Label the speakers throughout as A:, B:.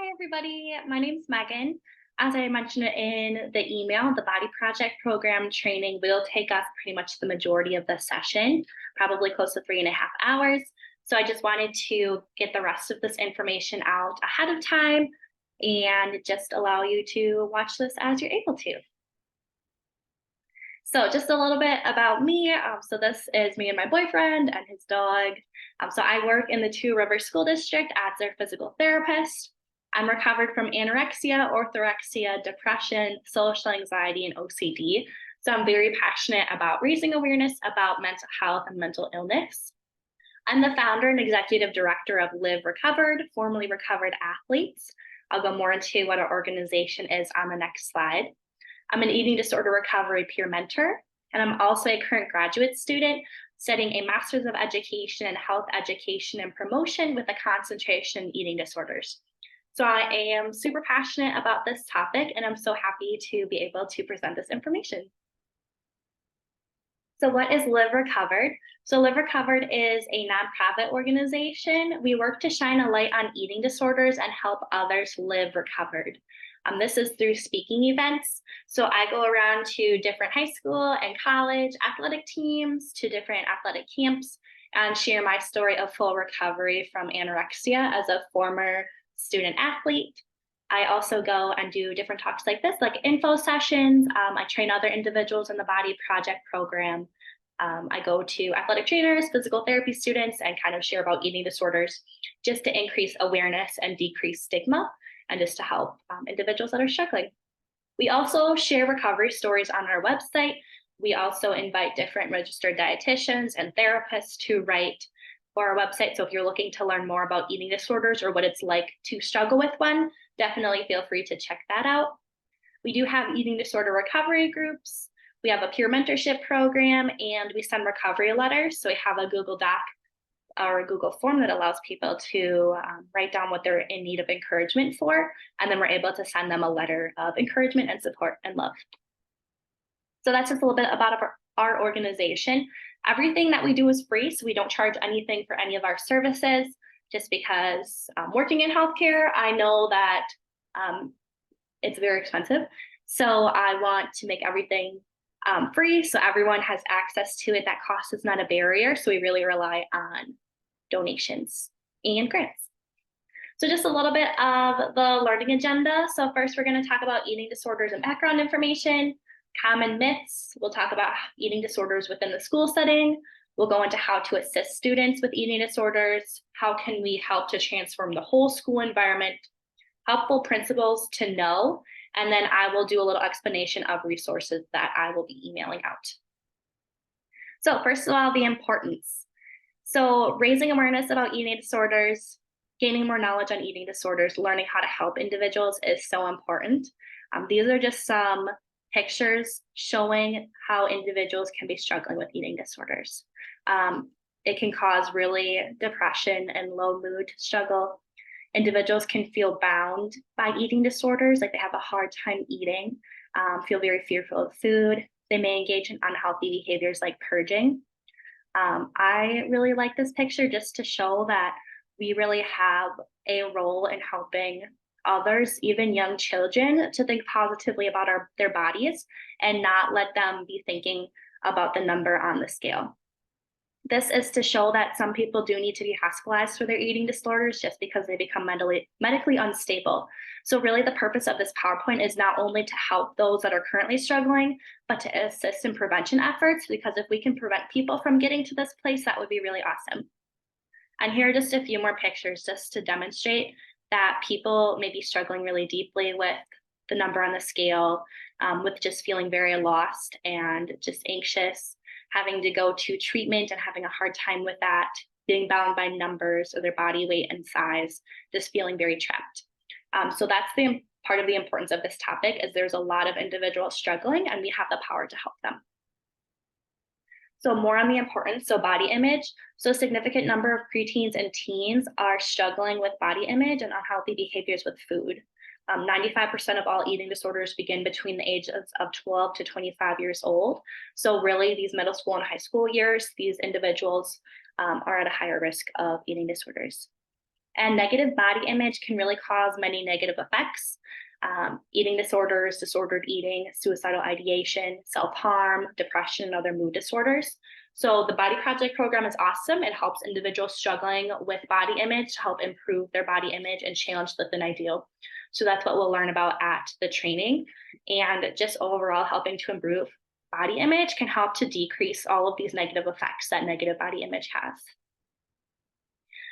A: Hi, everybody. My name's Megan. As I mentioned in the email, the Body Project program training will take us pretty much the majority of the session, probably close to 3.5 hours. So I just wanted to get the rest of this information out ahead of time and just allow you to watch this as you're able to. So just a little bit about me. So this is me and my boyfriend and his dog. So I work in the Two Rivers School District as their physical therapist. I'm recovered from anorexia, orthorexia, depression, social anxiety, and OCD. So I'm very passionate about raising awareness about mental health and mental illness. I'm the founder and executive director of Live Recovered, formerly Recovered Athletes. I'll go more into what our organization is on the next slide. I'm an eating disorder recovery peer mentor, and I'm also a current graduate student studying a Master's of Education in Health Education and Promotion with a concentration in eating disorders. So I am super passionate about this topic, and I'm so happy to be able to present this information. So what is Live Recovered? So Live Recovered is a nonprofit organization. We work to shine a light on eating disorders and help others live recovered. This is through speaking events. So I go around to different high school and college athletic teams, to different athletic camps, and share my story of full recovery from anorexia as a former student athlete. I also go and do different talks like this, like info sessions. I train other individuals in the Body Project program. I go to athletic trainers, physical therapy students, and kind of share about eating disorders just to increase awareness and decrease stigma, and just to help individuals that are struggling. We also share recovery stories on our website. We also invite different registered dietitians and therapists to write for our website. So if you're looking to learn more about eating disorders or what it's like to struggle with one, definitely feel free to check that out. We do have eating disorder recovery groups. We have a peer mentorship program, and we send recovery letters. So we have a Google Doc or a Google form that allows people to write down what they're in need of encouragement for, and then we're able to send them a letter of encouragement and support and love. So that's just a little bit about our organization. Everything that we do is free, so we don't charge anything for any of our services, just because working in healthcare, I know that it's very expensive. So I want to make everything free so everyone has access to it. That cost is not a barrier, so we really rely on donations and grants. So just a little bit of the learning agenda. So first we're going to talk about eating disorders and background information, common myths. We'll talk about eating disorders within the school setting. We'll go into how to assist students with eating disorders. How can we help to transform the whole school environment? Helpful principles to know. And then I will do a little explanation of resources that I will be emailing out. So first of all, the importance. So raising awareness about eating disorders, gaining more knowledge on eating disorders, learning how to help individuals is so important. These are just some pictures showing how individuals can be struggling with eating disorders. It can cause really depression and low mood struggle. Individuals can feel bound by eating disorders, like they have a hard time eating, feel very fearful of food. They may engage in unhealthy behaviors like purging. I really like this picture just to show that we really have a role in helping others, even young children, to think positively about their bodies and not let them be thinking about the number on the scale. This is to show that some people do need to be hospitalized for their eating disorders just because they become medically unstable. So really the purpose of this PowerPoint is not only to help those that are currently struggling, but to assist in prevention efforts, because if we can prevent people from getting to this place, that would be really awesome. And here are just a few more pictures just to demonstrate that people may be struggling really deeply with the number on the scale, with just feeling very lost and just anxious, having to go to treatment and having a hard time with that, being bound by numbers or their body weight and size, just feeling very trapped. So that's the part of the importance of this topic, is there's a lot of individuals struggling and we have the power to help them. So more on the importance, so body image. So a significant number of preteens and teens are struggling with body image and unhealthy behaviors with food. 95% of all eating disorders begin between the ages of 12 to 25 years old. So really these middle school and high school years, these individuals are at a higher risk of eating disorders. And negative body image can really cause many negative effects. Eating disorders, disordered eating, suicidal ideation, self-harm, depression, and other mood disorders. So the Body Project program is awesome. It helps individuals struggling with body image to help improve their body image and challenge the thin ideal. So that's what we'll learn about at the training. And just overall helping to improve body image can help to decrease all of these negative effects that negative body image has.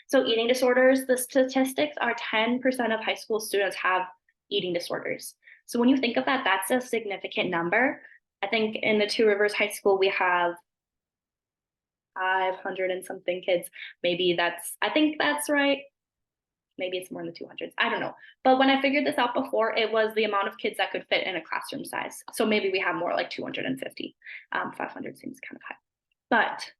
A: So eating disorders, the statistics are 10% of high school students have eating disorders. So when you think of that, that's a significant number. I think in the Two Rivers High School, we have 500 and something kids. I think that's right. Maybe it's more in the 200s. I don't know. But when I figured this out before, it was the amount of kids that could fit in a classroom size. So maybe we have more like 250. 500 seems kind of high. But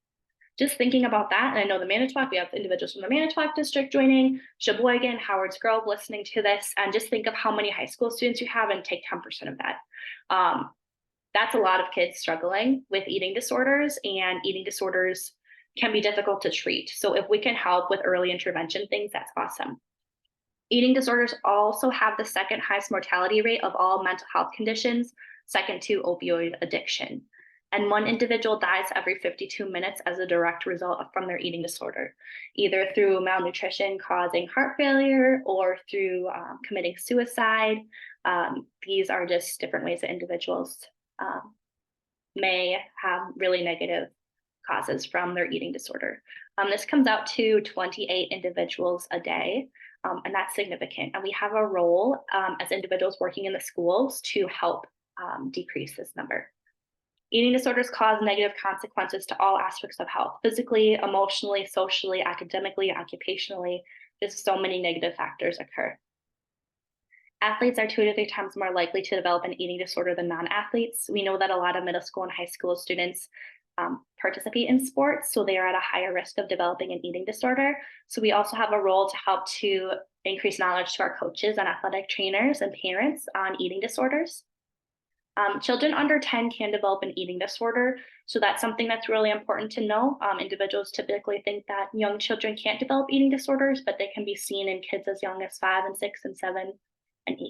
A: just thinking about that, and I know the Manitowoc, we have individuals from the Manitowoc district joining, Sheboygan, Howard's Grove listening to this, and just think of how many high school students you have and take 10% of that. That's a lot of kids struggling with eating disorders, and eating disorders can be difficult to treat. So if we can help with early intervention things, that's awesome. Eating disorders also have the second highest mortality rate of all mental health conditions, second to opioid addiction. And one individual dies every 52 minutes as a direct result from their eating disorder, either through malnutrition causing heart failure or through committing suicide. These are just different ways that individuals may have really negative causes from their eating disorder. This comes out to 28 individuals a day, and that's significant. And we have a role as individuals working in the schools to help decrease this number. Eating disorders cause negative consequences to all aspects of health, physically, emotionally, socially, academically, occupationally. Just so many negative factors occur. Athletes are 2 to 3 times more likely to develop an eating disorder than non-athletes. We know that a lot of middle school and high school students participate in sports, so they are at a higher risk of developing an eating disorder. So we also have a role to help to increase knowledge to our coaches and athletic trainers and parents on eating disorders. Children under 10 can develop an eating disorder, so that's something that's really important to know. Individuals typically think that young children can't develop eating disorders, but they can be seen in kids as young as 5 and 6 and 7 and 8.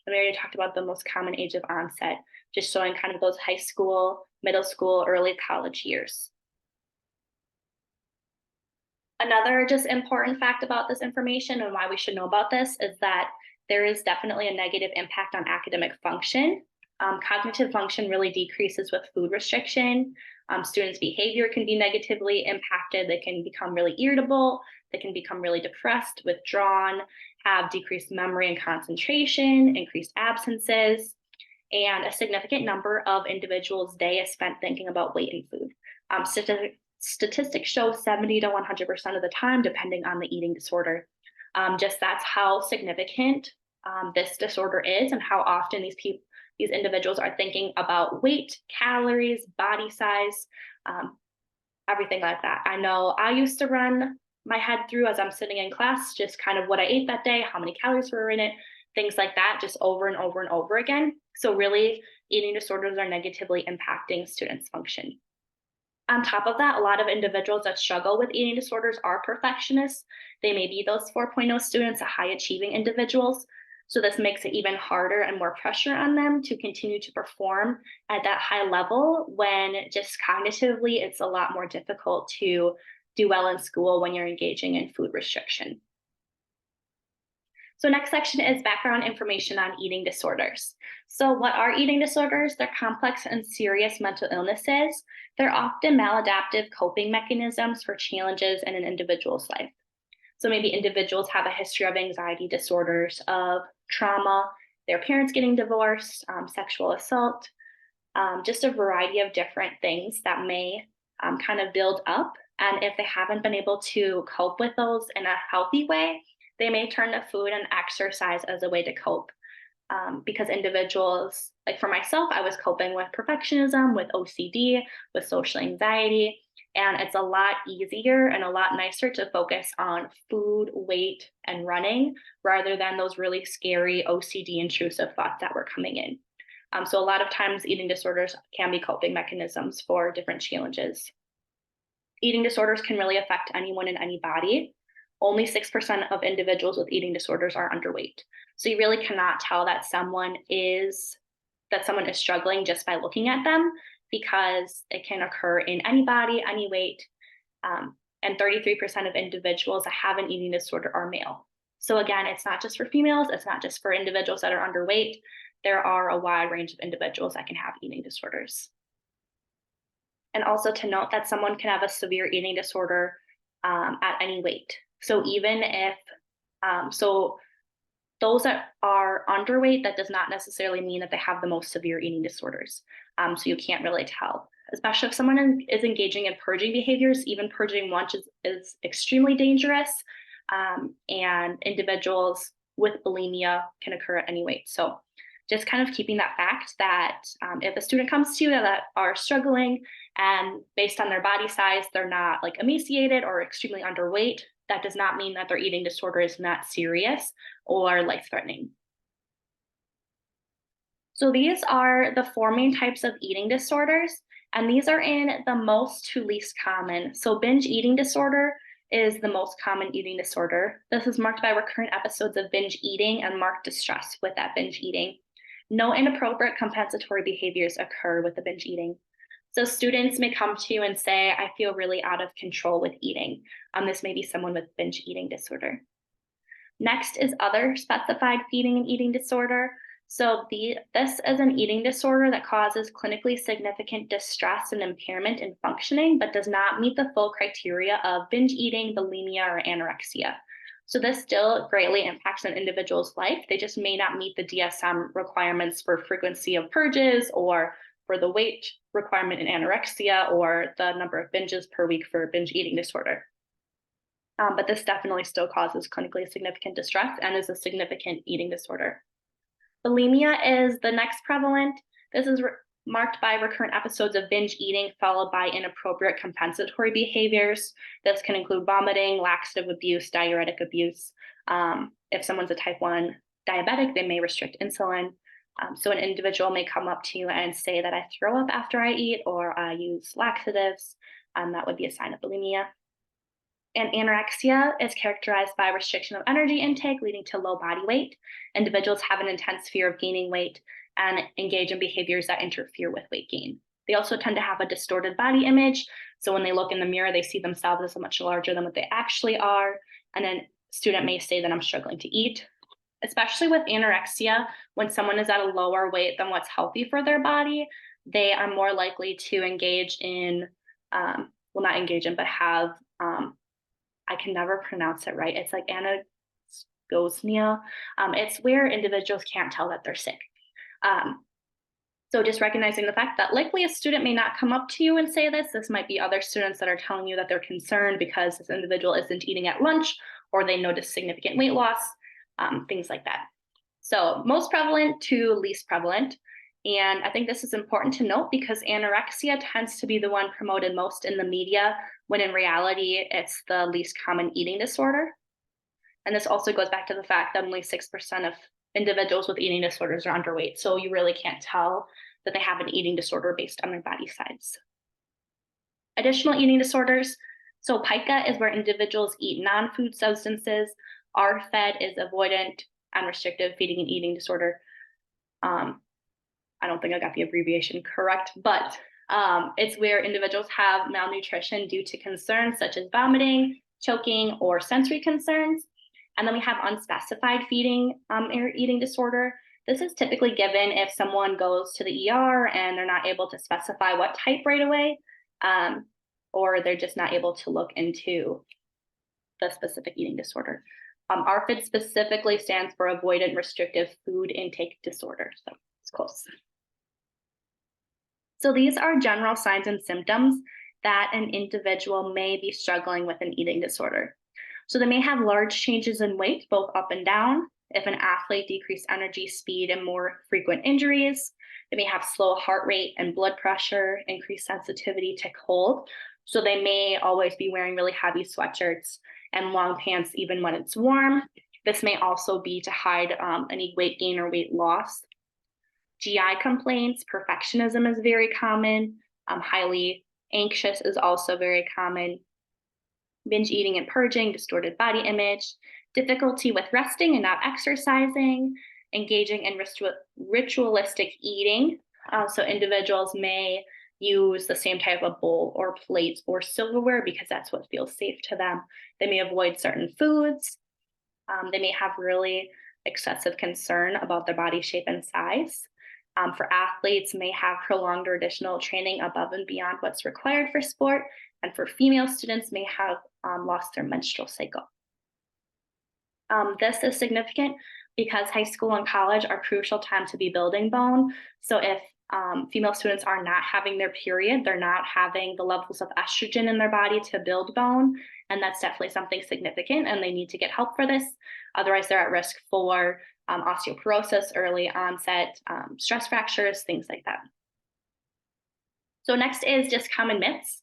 A: And we already talked about the most common age of onset, just showing kind of those high school, middle school, early college years. Another just important fact about this information and why we should know about this is that there is definitely a negative impact on academic function. Cognitive function really decreases with food restriction. Students' behavior can be negatively impacted. They can become really irritable. They can become really depressed, withdrawn, have decreased memory and concentration, increased absences, and a significant number of individuals' day is spent thinking about weight and food. Statistics show 70 to 100% of the time, depending on the eating disorder. Just that's how significant this disorder is and how often these individuals are thinking about weight, calories, body size, everything like that. I know I used to run my head through as I'm sitting in class, just kind of what I ate that day, how many calories were in it, things like that, just over and over and over again. So really, eating disorders are negatively impacting students' function. On top of that, a lot of individuals that struggle with eating disorders are perfectionists. They may be those 4.0 students, high achieving individuals. So this makes it even harder and more pressure on them to continue to perform at that high level when just cognitively, it's a lot more difficult to do well in school when you're engaging in food restriction. So next section is background information on eating disorders. So what are eating disorders? They're complex and serious mental illnesses. They're often maladaptive coping mechanisms for challenges in an individual's life. So maybe individuals have a history of anxiety disorders, of trauma, their parents getting divorced, sexual assault, just a variety of different things that may kind of build up. And if they haven't been able to cope with those in a healthy way, they may turn to food and exercise as a way to cope. Because individuals, like for myself, I was coping with perfectionism, with OCD, with social anxiety. And it's a lot easier and a lot nicer to focus on food, weight, and running rather than those really scary OCD intrusive thoughts that were coming in. So a lot of times eating disorders can be coping mechanisms for different challenges. Eating disorders can really affect anyone in any body only 6% of individuals with eating disorders are underweight. So you really cannot tell that someone is struggling just by looking at them, because it can occur in any body, any weight. And 33% of individuals that have an eating disorder are male. So again, it's not just for females, it's not just for individuals that are underweight. There are a wide range of individuals that can have eating disorders. And also to note that someone can have a severe eating disorder at any weight. So even if, so those that are underweight, that does not necessarily mean that they have the most severe eating disorders. So you can't really tell, especially if someone is engaging in purging behaviors. Even purging lunch is extremely dangerous. And individuals with bulimia can occur at any weight. So just kind of keeping that fact that if a student comes to you that are struggling and based on their body size, they're not like emaciated or extremely underweight, that does not mean that their eating disorder is not serious or life-threatening. So these are the 4 main types of eating disorders, and these are in the most to least common. So binge eating disorder is the most common eating disorder. This is marked by recurrent episodes of binge eating and marked distress with that binge eating. No inappropriate compensatory behaviors occur with the binge eating. So students may come to you and say, I feel really out of control with eating. This may be someone with binge eating disorder. Next is other specified feeding and eating disorder. So this is an eating disorder that causes clinically significant distress and impairment in functioning, but does not meet the full criteria of binge eating, bulimia, or anorexia. So this still greatly impacts an individual's life. They just may not meet the DSM requirements for frequency of purges, or for the weight requirement in anorexia, or the number of binges per week for binge eating disorder. But this definitely still causes clinically significant distress and is a significant eating disorder. Bulimia is the next prevalent. This is marked by recurrent episodes of binge eating followed by inappropriate compensatory behaviors. This can include vomiting, laxative abuse, diuretic abuse. If someone's a type 1 diabetic, they may restrict insulin. So an individual may come up to you and say that I throw up after I eat, or I use laxatives. That would be a sign of bulimia. And anorexia is characterized by restriction of energy intake, leading to low body weight. Individuals have an intense fear of gaining weight and engage in behaviors that interfere with weight gain. They also tend to have a distorted body image. So when they look in the mirror, they see themselves as much larger than what they actually are. And then a student may say that I'm struggling to eat. Especially with anorexia, when someone is at a lower weight than what's healthy for their body, they are more likely to engage in, not engage in, but have, I can never pronounce it right. It's like anosmia. It's where individuals can't tell that they're sick. So just recognizing the fact that likely a student may not come up to you and say this. This might be other students that are telling you that they're concerned because this individual isn't eating at lunch, or they notice significant weight loss, things like that. So most prevalent to least prevalent. And I think this is important to note because anorexia tends to be the one promoted most in the media, when in reality, it's the least common eating disorder. And this also goes back to the fact that only 6% of individuals with eating disorders are underweight. So you really can't tell that they have an eating disorder based on their body size. Additional eating disorders. So pica is where individuals eat non-food substances. ARFED is avoidant and restrictive feeding and eating disorder. I don't think I got the abbreviation correct, but it's where individuals have malnutrition due to concerns such as vomiting, choking, or sensory concerns. And then we have unspecified feeding or eating disorder. This is typically given if someone goes to the ER and they're not able to specify what type right away, or they're just not able to look into the specific eating disorder. ARFID specifically stands for avoidant restrictive food intake disorder, so it's close. So these are general signs and symptoms that an individual may be struggling with an eating disorder. So they may have large changes in weight, both up and down. If an athlete, decreased energy, speed, and more frequent injuries. They may have slow heart rate and blood pressure, increased sensitivity to cold. So they may always be wearing really heavy sweatshirts and long pants even when it's warm. This may also be to hide any weight gain or weight loss. GI complaints, perfectionism is very common. Highly anxious is also very common. binge eating and purging, distorted body image, difficulty with resting and not exercising, engaging in ritualistic eating. So individuals may use the same type of bowl or plates or silverware because that's what feels safe to them. They may avoid certain foods. They may have really excessive concern about their body shape and size. For athletes, may have prolonged or additional training above and beyond what's required for sport. And for female students, may have lost their menstrual cycle. This is significant because high school and college are crucial time to be building bone. So if female students are not having their period, they're not having the levels of estrogen in their body to build bone, and that's definitely something significant, and they need to get help for this. Otherwise, they're at risk for osteoporosis, early onset stress fractures, things like that. So next is just common myths.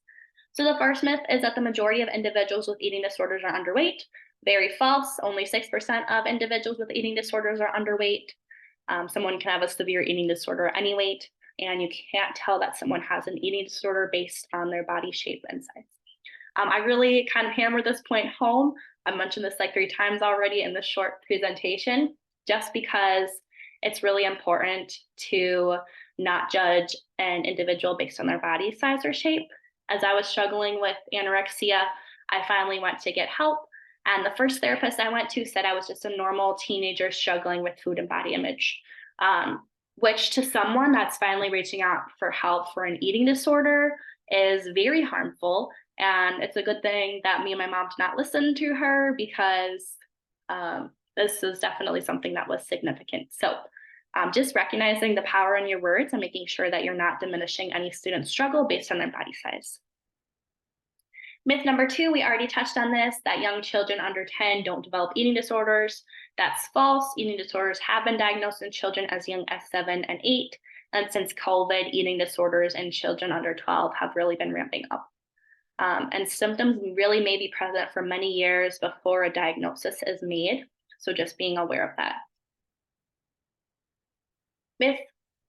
A: So the first myth is that the majority of individuals with eating disorders are underweight. Very false. Only 6% of individuals with eating disorders are underweight. Someone can have a severe eating disorder at any weight, and you can't tell that someone has an eating disorder based on their body shape and size. I really kind of hammer this point home. I mentioned this like 3 times already in this short presentation, just because it's really important to not judge an individual based on their body size or shape. As I was struggling with anorexia, I finally went to get help. And the first therapist I went to said I was just a normal teenager struggling with food and body image, which to someone that's finally reaching out for help for an eating disorder is very harmful. And it's a good thing that me and my mom did not listen to her, because this is definitely something that was significant. So just recognizing the power in your words and making sure that you're not diminishing any student's struggle based on their body size. Myth number 2, we already touched on this, that young children under 10 don't develop eating disorders. That's false. Eating disorders have been diagnosed in children as young as 7 and 8. And since COVID, eating disorders in children under 12 have really been ramping up. And symptoms really may be present for many years before a diagnosis is made. So just being aware of that. Myth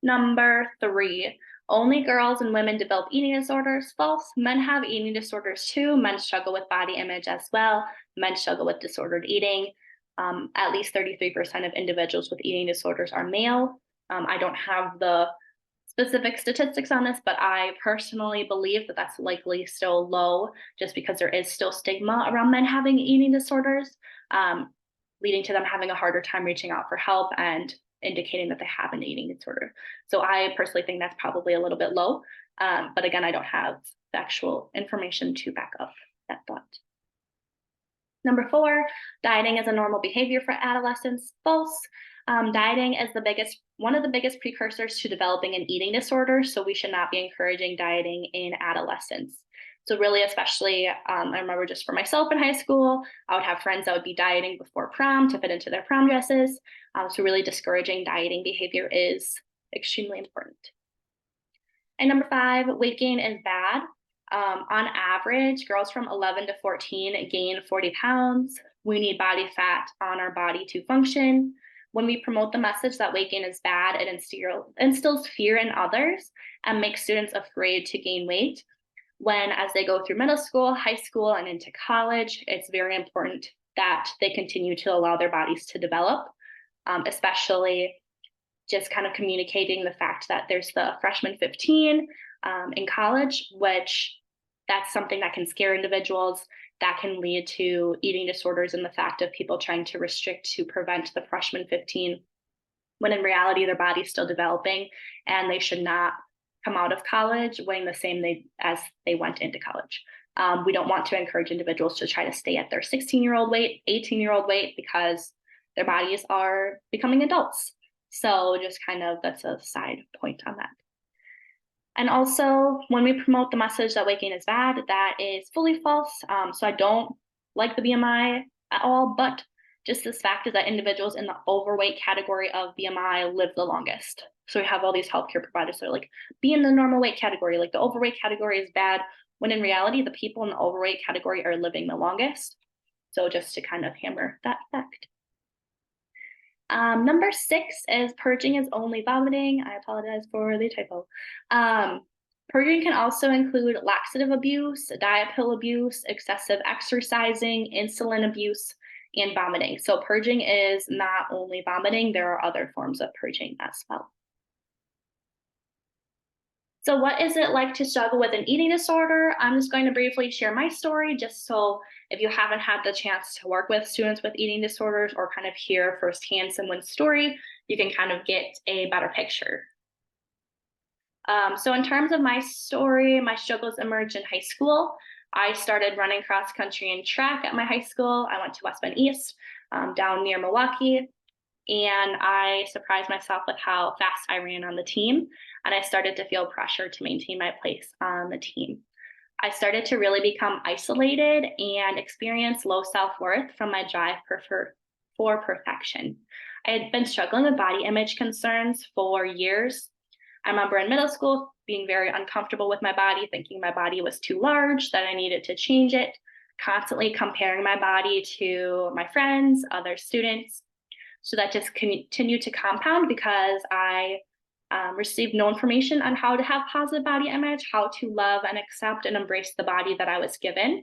A: number 3, only girls and women develop eating disorders. False. Men have eating disorders too. Men struggle with body image as well. Men struggle with disordered eating. At least 33% of individuals with eating disorders are male. I don't have the specific statistics on this, but I personally believe that that's likely still low, just because there is still stigma around men having eating disorders, leading to them having a harder time reaching out for help and indicating that they have an eating disorder. So I personally think that's probably a little bit low. But again, I don't have the actual information to back up that thought. Number 4, dieting is a normal behavior for adolescents. False. Dieting is one of the biggest precursors to developing an eating disorder, so we should not be encouraging dieting in adolescence. So really, especially, I remember just for myself in high school, I would have friends that would be dieting before prom to fit into their prom dresses. So really discouraging dieting behavior is extremely important. And number 5, weight gain is bad. On average, girls from 11 to 14 gain 40 pounds. We need body fat on our body to function. When we promote the message that weight gain is bad, it instills fear in others and makes students afraid to gain weight. When, as they go through middle school, high school, and into college, it's very important that they continue to allow their bodies to develop, especially just kind of communicating the fact that there's the freshman 15 in college, which that's something that can scare individuals, that can lead to eating disorders, and the fact of people trying to restrict to prevent the freshman 15, when in reality their body's still developing and they should not come out of college weighing the same as they went into college. We don't want to encourage individuals to try to stay at their 16-year-old weight, 18-year-old weight, because their bodies are becoming adults. So just kind of, that's a side point on that. And also, when we promote the message that weight gain is bad, that is fully false. So I don't like the BMI at all, but just this fact is that individuals in the overweight category of BMI live the longest. So we have all these healthcare providers that are like, be in the normal weight category, like the overweight category is bad, when in reality, the people in the overweight category are living the longest. So just to kind of hammer that fact. Number 6 is purging is only vomiting. I apologize for the typo. Purging can also include laxative abuse, diet pill abuse, excessive exercising, insulin abuse, and vomiting. So purging is not only vomiting, there are other forms of purging as well. So what is it like to struggle with an eating disorder? I'm just going to briefly share my story just so if you haven't had the chance to work with students with eating disorders or kind of hear firsthand someone's story, you can kind of get a better picture. So in terms of my story, my struggles emerged in high school. I started running cross country and track at my high school. I went to West Bend East, down near Milwaukee, and I surprised myself with how fast I ran on the team. And I started to feel pressure to maintain my place on the team. I started to really become isolated and experience low self-worth from my drive for perfection. I had been struggling with body image concerns for years. I remember in middle school being very uncomfortable with my body, thinking my body was too large, that I needed to change it, constantly comparing my body to my friends, other students. So that just continued to compound because I received no information on how to have positive body image, how to love and accept and embrace the body that I was given.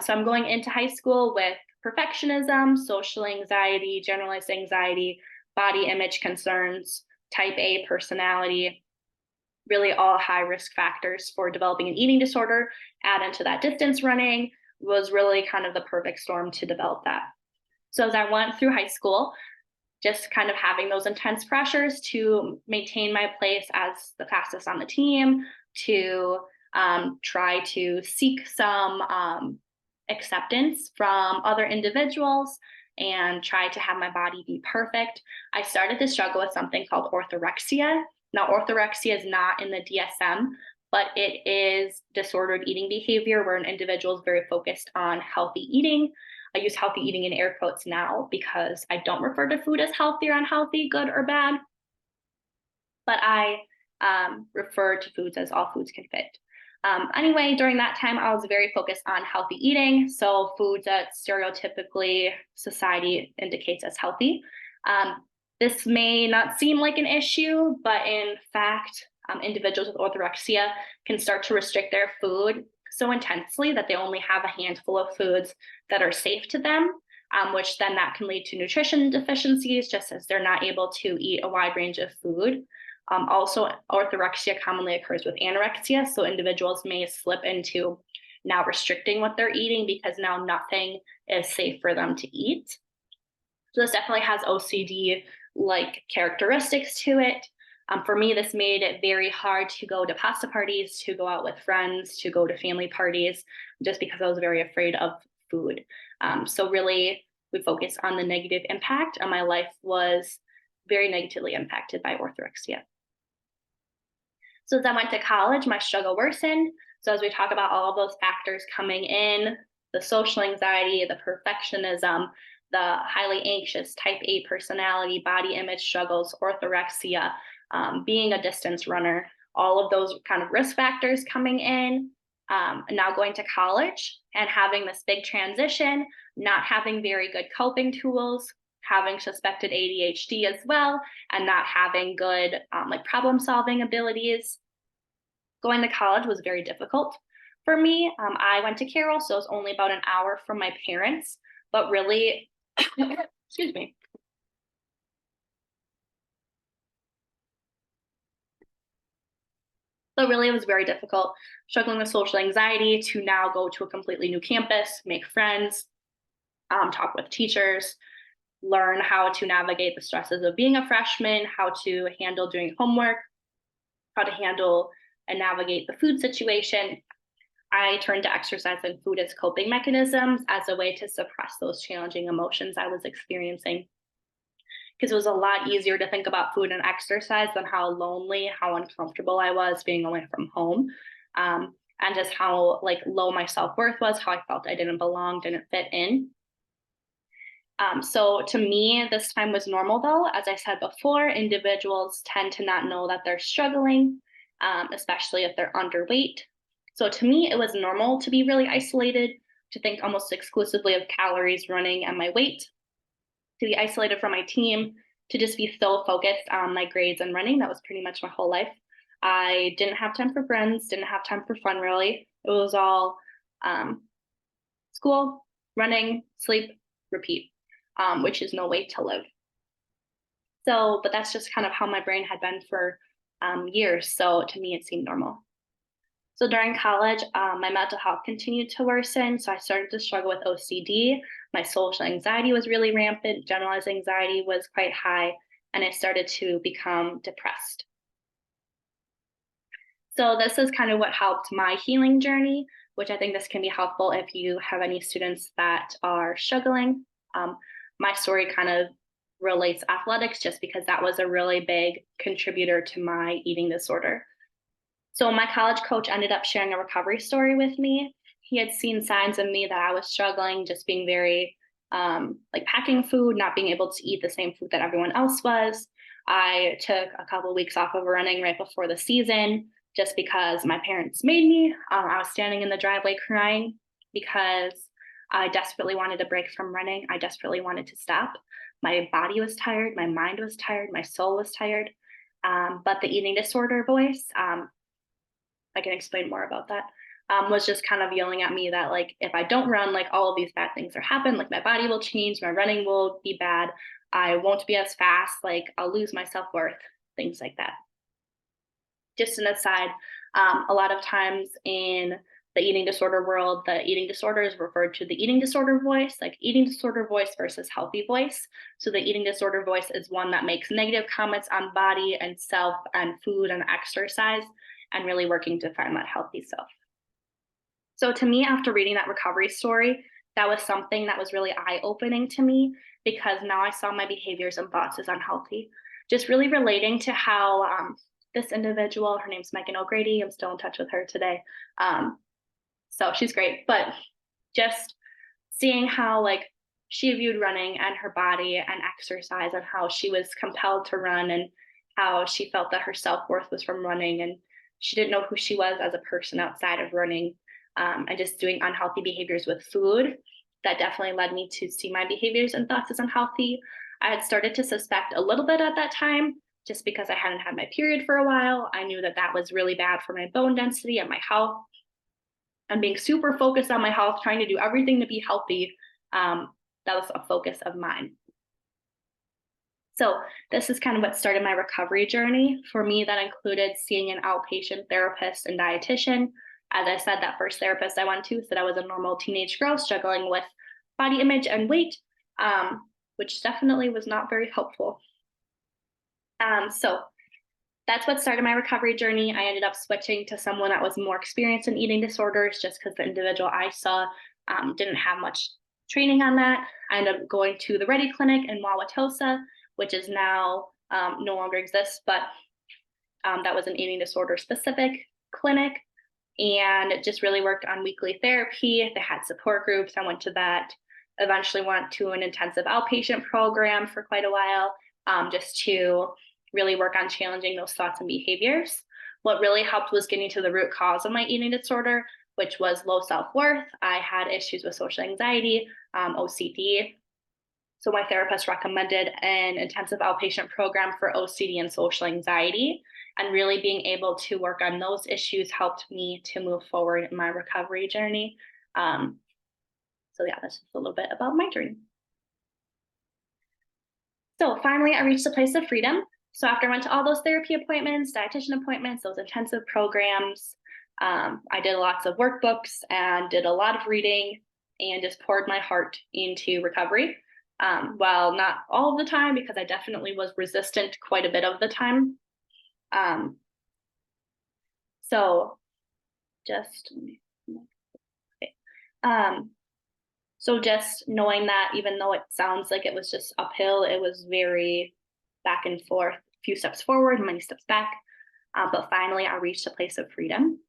A: So I'm going into high school with perfectionism, social anxiety, generalized anxiety, body image concerns, type A personality, really all high risk factors for developing an eating disorder. Add into that distance running was really kind of the perfect storm to develop that. So as I went through high school, just kind of having those intense pressures to maintain my place as the fastest on the team, to try to seek some acceptance from other individuals and try to have my body be perfect. I started to struggle with something called orthorexia. Now, orthorexia is not in the DSM, but it is disordered eating behavior where an individual is very focused on healthy eating. I use healthy eating in air quotes now because I don't refer to food as healthy or unhealthy, good or bad, but I refer to foods as all foods can fit. Anyway, during that time, I was very focused on healthy eating. So foods that stereotypically society indicates as healthy. This may not seem like an issue, but in fact, individuals with orthorexia can start to restrict their food so intensely that they only have a handful of foods that are safe to them, which then that can lead to nutrition deficiencies just as they're not able to eat a wide range of food. Also, orthorexia commonly occurs with anorexia, so individuals may slip into now restricting what they're eating because now nothing is safe for them to eat. So this definitely has OCD-like characteristics to it. For me, this made it very hard to go to pasta parties, to go out with friends, to go to family parties, just because I was very afraid of food. So really, we focused on the negative impact, and my life was very negatively impacted by orthorexia. So as I went to college, my struggle worsened. So as we talk about all of those factors coming in, the social anxiety, the perfectionism, the highly anxious type A personality, body image struggles, orthorexia, being a distance runner, all of those kind of risk factors coming in, now going to college and having this big transition, not having very good coping tools, having suspected ADHD as well, and not having good like problem solving abilities. Going to college was very difficult for me. I went to Carroll, so it was only about an hour from my parents, but really, excuse me. So really, it was very difficult, struggling with social anxiety to now go to a completely new campus, make friends, talk with teachers, learn how to navigate the stresses of being a freshman, how to handle doing homework, how to handle and navigate the food situation. I turned to exercise and food as coping mechanisms as a way to suppress those challenging emotions I was experiencing. Because it was a lot easier to think about food and exercise than how lonely, how uncomfortable I was being away from home. And just how like low my self-worth was, how I felt I didn't belong, didn't fit in. So to me, this time was normal though. As I said before, individuals tend to not know that they're struggling, especially if they're underweight. So to me, it was normal to be really isolated, to think almost exclusively of calories, running, and my weight, to be isolated from my team, to just be so focused on my grades and running. That was pretty much my whole life. I didn't have time for friends, didn't have time for fun really. It was all school, running, sleep, repeat, which is no way to live. So, but that's just kind of how my brain had been for years. So to me, it seemed normal. So during college, my mental health continued to worsen. So I started to struggle with OCD. My social anxiety was really rampant. Generalized anxiety was quite high, and I started to become depressed. So this is kind of what helped my healing journey, which I think this can be helpful if you have any students that are struggling. My story kind of relates athletics just because that was a really big contributor to my eating disorder. So my college coach ended up sharing a recovery story with me. He had seen signs of me that I was struggling, just being very like packing food, not being able to eat the same food that everyone else was. I took a couple of weeks off of running right before the season just because my parents made me. I was standing in the driveway crying because I desperately wanted a break from running. I desperately wanted to stop. My body was tired, my mind was tired, my soul was tired. But the eating disorder voice, I can explain more about that, was just kind of yelling at me that like if I don't run, like all of these bad things are happen, like my body will change, my running will be bad, I won't be as fast, like I'll lose my self-worth, things like that. Just an aside, a lot of times in the eating disorder world, the eating disorder is referred to the eating disorder voice, like eating disorder voice versus healthy voice. So the eating disorder voice is one that makes negative comments on body and self and food and exercise and really working to find that healthy self. So to me, after reading that recovery story, that was something that was really eye-opening to me because now I saw my behaviors and thoughts as unhealthy. Just really relating to how this individual, her name's Megan O'Grady, I'm still in touch with her today. So she's great, but just seeing how like she viewed running and her body and exercise and how she was compelled to run and how she felt that her self-worth was from running and she didn't know who she was as a person outside of running, and just doing unhealthy behaviors with food. That definitely led me to see my behaviors and thoughts as unhealthy. I had started to suspect a little bit at that time just because I hadn't had my period for a while. I knew that that was really bad for my bone density and my health. And being super focused on my health, trying to do everything to be healthy, that was a focus of mine. So this is kind of what started my recovery journey. For me, that included seeing an outpatient therapist and dietitian. As I said, that first therapist I went to said I was a normal teenage girl struggling with body image and weight, which definitely was not very helpful. So that's what started my recovery journey. I ended up switching to someone that was more experienced in eating disorders just because the individual I saw didn't have much training on that. I ended up going to the Ready Clinic in Wauwatosa, which is now no longer exists, but that was an eating disorder specific clinic and it just really worked on weekly therapy. They had support groups. I went to that, eventually went to an intensive outpatient program for quite a while just to really work on challenging those thoughts and behaviors. What really helped was getting to the root cause of my eating disorder, which was low self-worth. I had issues with social anxiety, OCD. So my therapist recommended an intensive outpatient program for OCD and social anxiety. And really being able to work on those issues helped me to move forward in my recovery journey. So yeah, that's just a little bit about my journey. So finally, I reached a place of freedom. So after I went to all those therapy appointments, dietitian appointments, those intensive programs, I did lots of workbooks and did a lot of reading and just poured my heart into recovery. Well, not all of the time, because I definitely was resistant quite a bit of the time. So just, okay. So just knowing that even though it sounds like it was just uphill, it was very back and forth, a few steps forward, many steps back. But finally, I reached a place of freedom.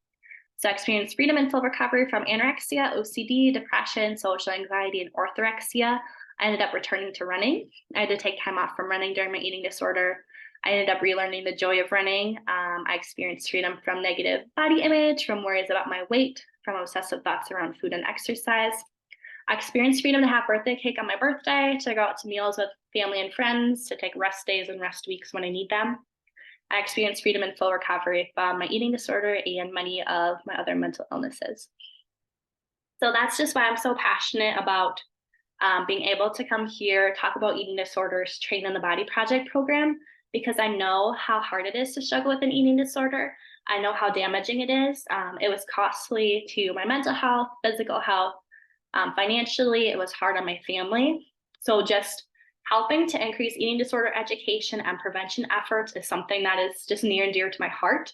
A: So I experienced freedom and full recovery from anorexia, OCD, depression, social anxiety, and orthorexia. I ended up returning to running. I had to take time off from running during my eating disorder. I ended up relearning the joy of running. I experienced freedom from negative body image, from worries about my weight, from obsessive thoughts around food and exercise. I experienced freedom to have birthday cake on my birthday, to go out to meals with family and friends, to take rest days and rest weeks when I need them. I experienced freedom and full recovery from my eating disorder and many of my other mental illnesses. So that's just why I'm so passionate about being able to come here, talk about eating disorders, train in the Body Project program, because I know how hard it is to struggle with an eating disorder. I know how damaging it is. It was costly to my mental health, physical health, financially. It was hard on my family. So just helping to increase eating disorder education and prevention efforts is something that is just near and dear to my heart,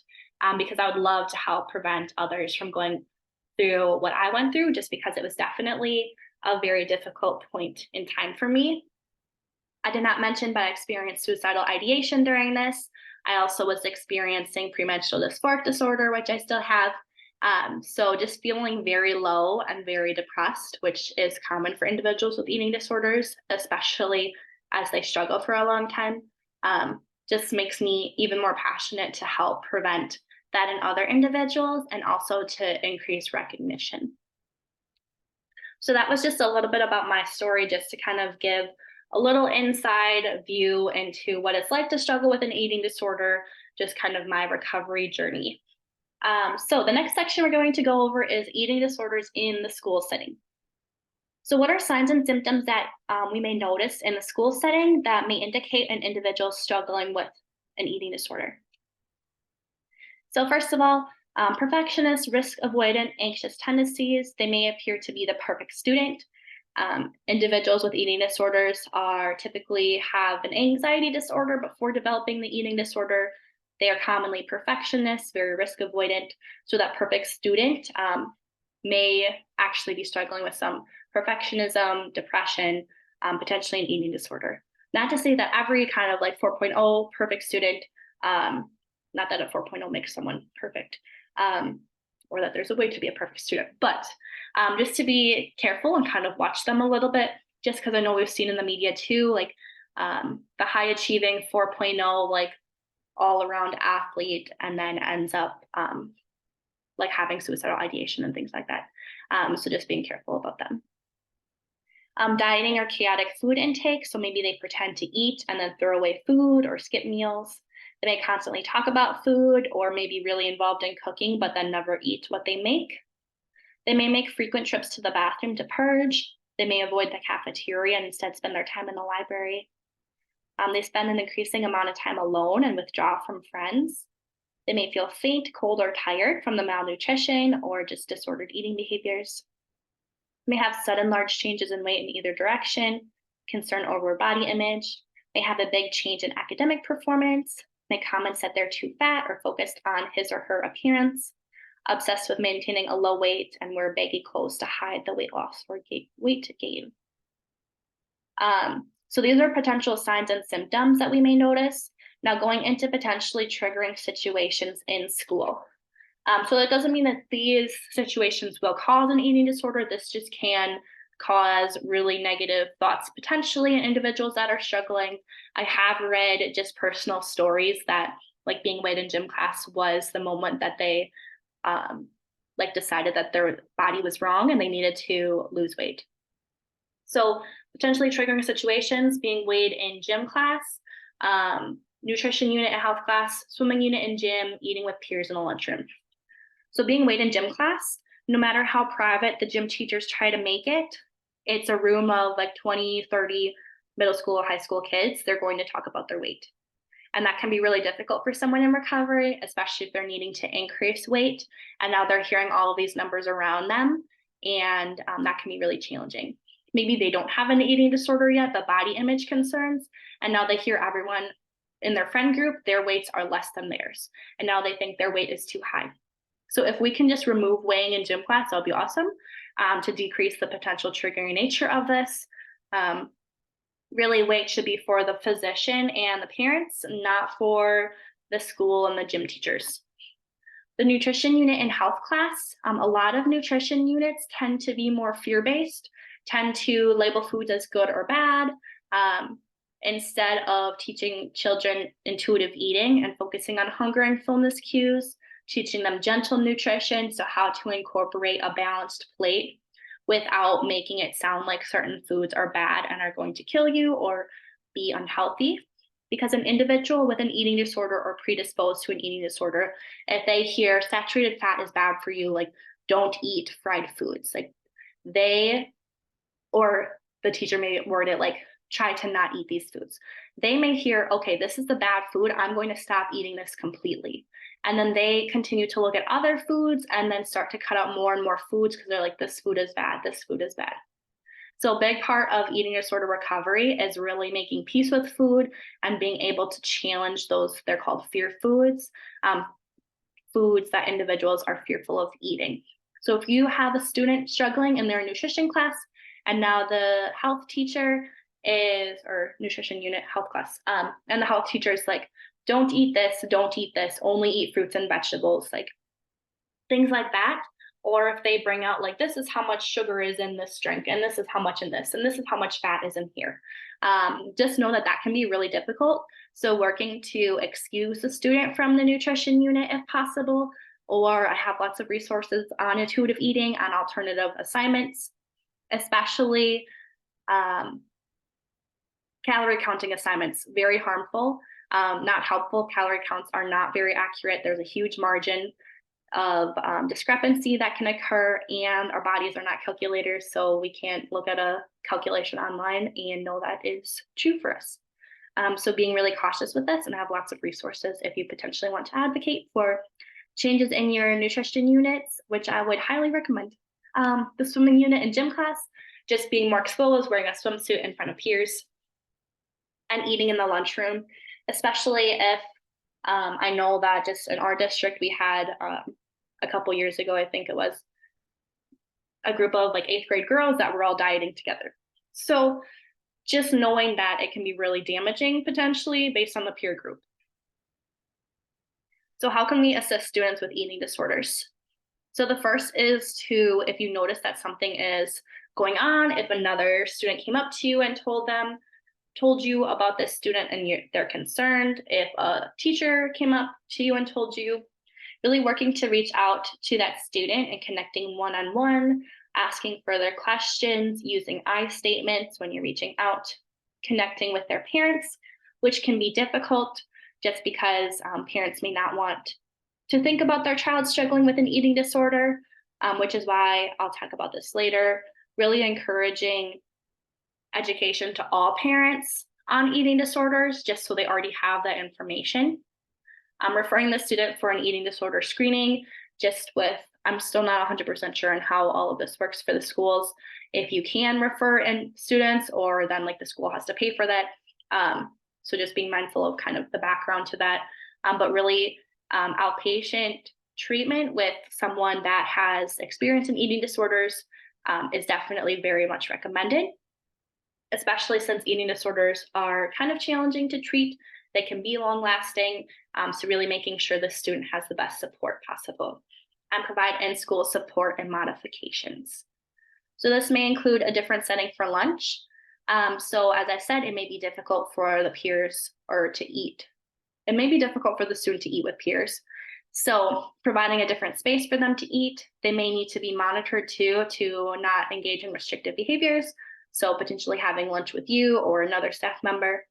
A: because I would love to help prevent others from going through what I went through, just because it was definitely a very difficult point in time for me. I did not mention, but I experienced suicidal ideation during this. I also was experiencing premenstrual dysphoric disorder, which I still have. So just feeling very low and very depressed, which is common for individuals with eating disorders, especially as they struggle for a long time, just makes me even more passionate to help prevent that in other individuals and also to increase recognition. So that was just a little bit about my story, just to kind of give a little inside view into what it's like to struggle with an eating disorder, just kind of my recovery journey. So the next section we're going to go over is eating disorders in the school setting. So what are signs and symptoms that we may notice in the school setting that may indicate an individual struggling with an eating disorder? So first of all, perfectionist, risk avoidant, anxious tendencies. They may appear to be the perfect student. Individuals with eating disorders are typically have an anxiety disorder before developing the eating disorder. They are commonly perfectionists, very risk avoidant. So that perfect student may actually be struggling with some perfectionism, depression, potentially an eating disorder. Not to say that every kind of like 4.0 perfect student, not that a 4.0 makes someone perfect, or that there's a way to be a perfect student, but just to be careful and kind of watch them a little bit, just because I know we've seen in the media too, like the high achieving 4.0, like all around athlete, and then ends up like having suicidal ideation and things like that. So just being careful about them. Dieting or chaotic food intake. So maybe they pretend to eat and then throw away food or skip meals. They may constantly talk about food or may be really involved in cooking, but then never eat what they make. They may make frequent trips to the bathroom to purge. They may avoid the cafeteria and instead spend their time in the library. They spend an increasing amount of time alone and withdraw from friends. They may feel faint, cold, or tired from the malnutrition or just disordered eating behaviors. May have sudden large changes in weight in either direction, concern over body image, may have a big change in academic performance, may comment that they're too fat or focused on his or her appearance, obsessed with maintaining a low weight and wear baggy clothes to hide the weight loss or weight gain. So these are potential signs and symptoms that we may notice. Now going into potentially triggering situations in school. So that doesn't mean that these situations will cause an eating disorder. This just can cause really negative thoughts potentially in individuals that are struggling. I have read just personal stories that like being weighed in gym class was the moment that they like decided that their body was wrong and they needed to lose weight. So potentially triggering situations, being weighed in gym class, nutrition unit in health class, swimming unit in gym, eating with peers in the lunchroom. So being weighed in gym class, no matter how private the gym teachers try to make it, it's a room of like 20, 30 middle school or high school kids. They're going to talk about their weight. And that can be really difficult for someone in recovery, especially if they're needing to increase weight. And now they're hearing all of these numbers around them. And that can be really challenging. Maybe they don't have an eating disorder yet, but body image concerns. And now they hear everyone in their friend group, their weights are less than theirs. And now they think their weight is too high. So if we can just remove weighing in gym class, that'll be awesome, to decrease the potential triggering nature of this. Really, weight should be for the physician and the parents, not for the school and the gym teachers. The nutrition unit in health class, a lot of nutrition units tend to be more fear-based, tend to label foods as good or bad, instead of teaching children intuitive eating and focusing on hunger and fullness cues, teaching them gentle nutrition, so how to incorporate a balanced plate without making it sound like certain foods are bad and are going to kill you or be unhealthy. because an individual with an eating disorder or predisposed to an eating disorder, if they hear saturated fat is bad for you, like don't eat fried foods, like they, or the teacher may word it like, try to not eat these foods. They may hear, okay, this is the bad food, I'm going to stop eating this completely. And then they continue to look at other foods and then start to cut out more and more foods because they're like, this food is bad, this food is bad. So a big part of eating disorder recovery is really making peace with food and being able to challenge those, they're called fear foods, foods that individuals are fearful of eating. So if you have a student struggling in their nutrition class, and now the health teacher is, or nutrition unit health class, and the health teacher is like, don't eat this, only eat fruits and vegetables, like things like that. Or if they bring out like, this is how much sugar is in this drink, and this is how much in this, and this is how much fat is in here. Just know that that can be really difficult. So working to excuse the student from the nutrition unit if possible, or I have lots of resources on intuitive eating, on alternative assignments, especially calorie counting assignments, very harmful, not helpful. Calorie counts are not very accurate. There's a huge margin of discrepancy that can occur, and our bodies are not calculators, so we can't look at a calculation online and know that is true for us. So being really cautious with this, and I have lots of resources if you potentially want to advocate for changes in your nutrition units, which I would highly recommend. The swimming unit and gym class, just being more exposed, wearing a swimsuit in front of peers, and eating in the lunchroom, especially if I know that just in our district, we had a couple years ago, I think it was, a group of like 8th grade girls that were all dieting together. So just knowing that it can be really damaging potentially based on the peer group. So how can we assist students with eating disorders? So the first is to, if you notice that something is going on, if another student came up to you and told you about this student and they're concerned, if a teacher came up to you and told you, really working to reach out to that student and connecting one-on-one, asking further questions, using I statements when you're reaching out, connecting with their parents, which can be difficult just because parents may not want to think about their child struggling with an eating disorder, which is why I'll talk about this later, really encouraging education to all parents on eating disorders, just so they already have that information. I'm referring the student for an eating disorder screening, just with, I'm still not 100% sure on how all of this works for the schools. If you can refer in students, or then like the school has to pay for that. So just being mindful of kind of the background to that, but really outpatient treatment with someone that has experience in eating disorders is definitely very much recommended, especially since eating disorders are kind of challenging to treat. They can be long lasting. So really making sure the student has the best support possible, and provide in-school support and modifications. So this may include a different setting for lunch. So as I said, it may be difficult for the peers or to eat. It may be difficult for the student to eat with peers. So providing a different space for them to eat. They may need to be monitored too, to not engage in restrictive behaviors. So potentially having lunch with you or another staff member.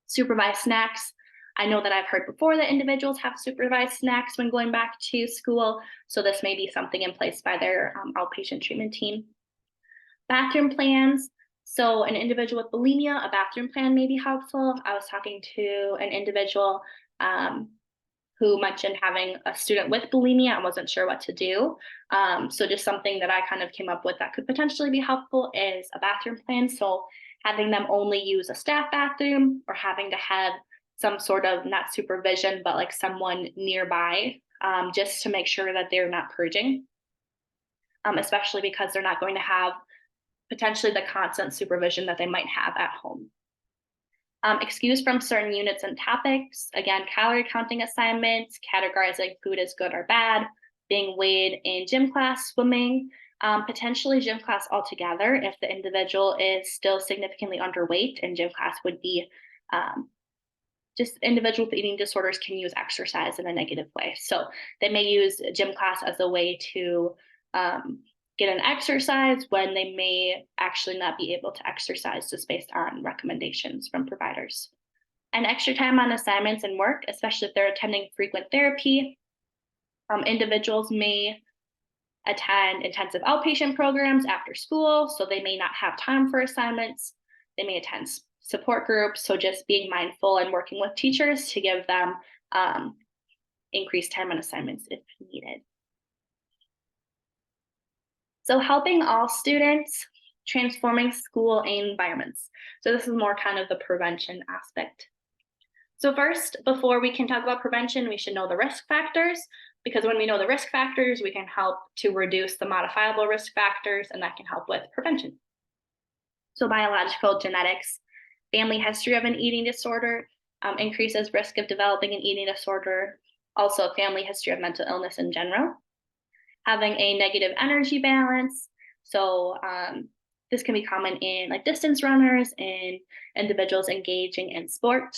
A: Supervised snacks. I know that I've heard before that individuals have supervised snacks when going back to school. So this may be something in place by their outpatient treatment team. Bathroom plans. So an individual with bulimia, a bathroom plan may be helpful. I was talking to an individual who mentioned having a student with bulimia and wasn't sure what to do. So just something that I kind of came up with that could potentially be helpful is a bathroom plan. So having them only use a staff bathroom, or having to have some sort of, not supervision, but like someone nearby, just to make sure that they're not purging, especially because they're not going to have potentially the constant supervision that they might have at home. Excused from certain units and topics, again, calorie counting assignments, categorizing food as good or bad, being weighed in gym class, swimming, potentially gym class altogether if the individual is still significantly underweight, and gym class would be just individuals with eating disorders can use exercise in a negative way. So they may use gym class as a way to get an exercise when they may actually not be able to exercise, just based on recommendations from providers. And extra time on assignments and work, especially if they're attending frequent therapy. Individuals may attend intensive outpatient programs after school, so they may not have time for assignments. They may attend support groups, so just being mindful and working with teachers to give them increased time on assignments if needed. So helping all students, transforming school environments. So this is more kind of the prevention aspect. So first, before we can talk about prevention, we should know the risk factors, because when we know the risk factors, we can help to reduce the modifiable risk factors, and that can help with prevention. So biological genetics, family history of an eating disorder increases risk of developing an eating disorder. Also, family history of mental illness in general. Having a negative energy balance. So this can be common in like distance runners and individuals engaging in sport.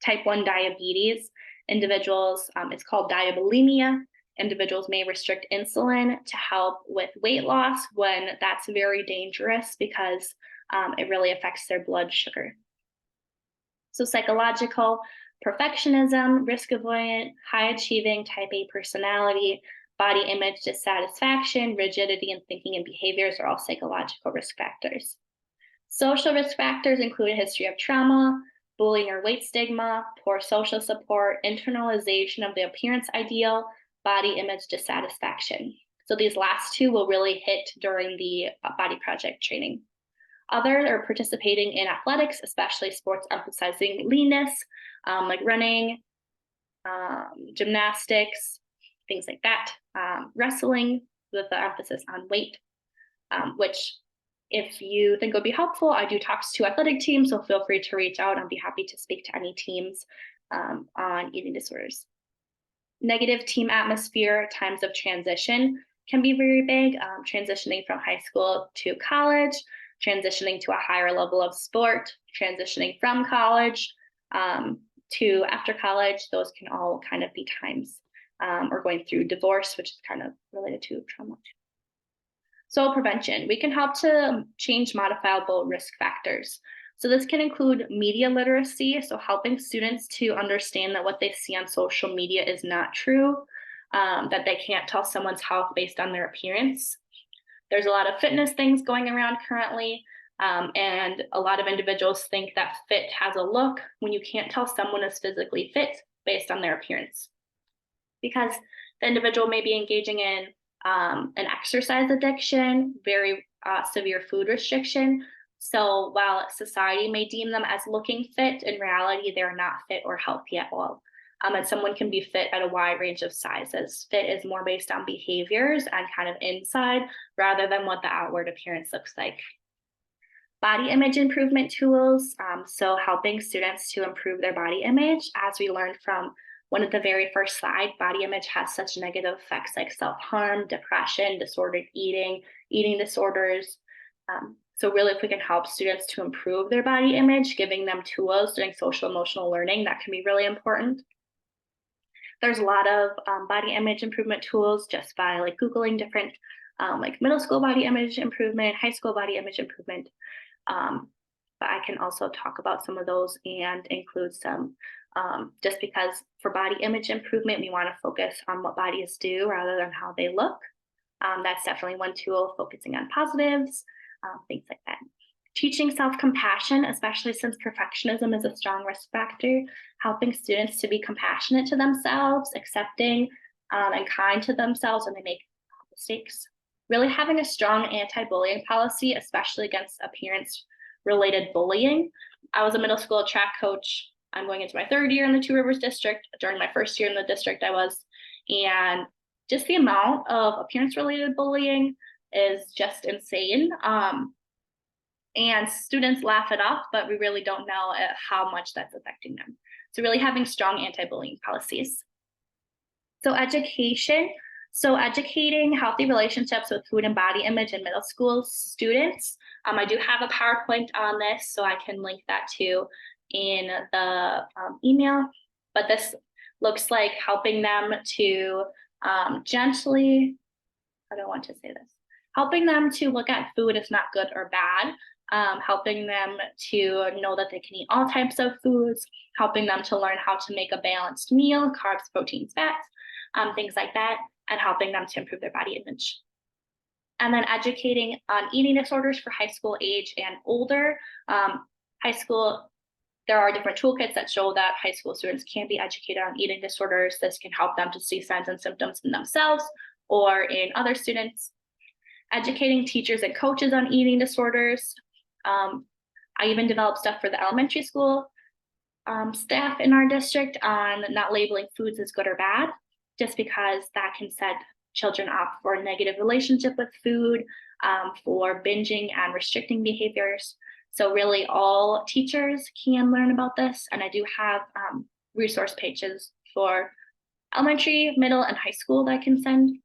A: Type 1 diabetes, individuals, it's called diabulimia. Individuals may restrict insulin to help with weight loss when that's very dangerous because it really affects their blood sugar. So psychological, perfectionism, risk avoidant, high achieving, type A personality, body image dissatisfaction, rigidity in thinking and behaviors are all psychological risk factors. Social risk factors include a history of trauma, bullying or weight stigma, poor social support, internalization of the appearance ideal, body image dissatisfaction. So these last two will really hit during the body project training. Others are participating in athletics, especially sports emphasizing leanness, like running, gymnastics, things like that, wrestling with the emphasis on weight, which if you think would be helpful, I do talks to athletic teams, so feel free to reach out. I'll be happy to speak to any teams on eating disorders. Negative team atmosphere, times of transition can be very big, transitioning from high school to college, transitioning to a higher level of sport, transitioning from college to after college. Those can all kind of be times, or going through divorce, which is kind of related to trauma. So prevention, we can help to change modifiable risk factors. So this can include media literacy, so helping students to understand that what they see on social media is not true, that they can't tell someone's health based on their appearance. There's a lot of fitness things going around currently, and a lot of individuals think that fit has a look when you can't tell someone is physically fit based on their appearance. Because the individual may be engaging in an exercise addiction, very severe food restriction. So while society may deem them as looking fit, in reality, they're not fit or healthy at all. And someone can be fit at a wide range of sizes. Fit is more based on behaviors and kind of inside rather than what the outward appearance looks like. Body image improvement tools, so helping students to improve their body image. As we learned from one of the very first slide, body image has such negative effects like self-harm, depression, disordered eating, eating disorders. So really, if we can help students to improve their body image, giving them tools during social emotional learning, that can be really important. There's a lot of body image improvement tools just by like Googling different like middle school body image improvement, high school body image improvement. But I can also talk about some of those and include some just because for body image improvement, we want to focus on what bodies do rather than how they look. That's definitely one tool, focusing on positives, things like that. Teaching self-compassion, especially since perfectionism is a strong risk factor, helping students to be compassionate to themselves, accepting and kind to themselves when they make mistakes. Really having a strong anti-bullying policy, especially against appearance-related bullying. I was a middle school track coach. I'm going into my third year in the Two Rivers district. During my first year in the district, I was, and just the amount of appearance-related bullying is just insane. And students laugh it off, but we really don't know how much that's affecting them. So really having strong anti-bullying policies. So education. So educating healthy relationships with food and body image in middle school students. I do have a PowerPoint on this, so I can link that too in the email. But this looks like helping them to gently, I don't want to say this, helping them to look at food as not good or bad, helping them to know that they can eat all types of foods, helping them to learn how to make a balanced meal, carbs, proteins, fats, things like that, and helping them to improve their body image. And then educating on eating disorders for high school age and older. High school, there are different toolkits that show that high school students can be educated on eating disorders. This can help them to see signs and symptoms in themselves or in other students. Educating teachers and coaches on eating disorders. I even developed stuff for the elementary school staff in our district on not labeling foods as good or bad, just because that can set children up for a negative relationship with food, for binging and restricting behaviors. So really all teachers can learn about this. And I do have resource pages for elementary, middle, and high school that I can send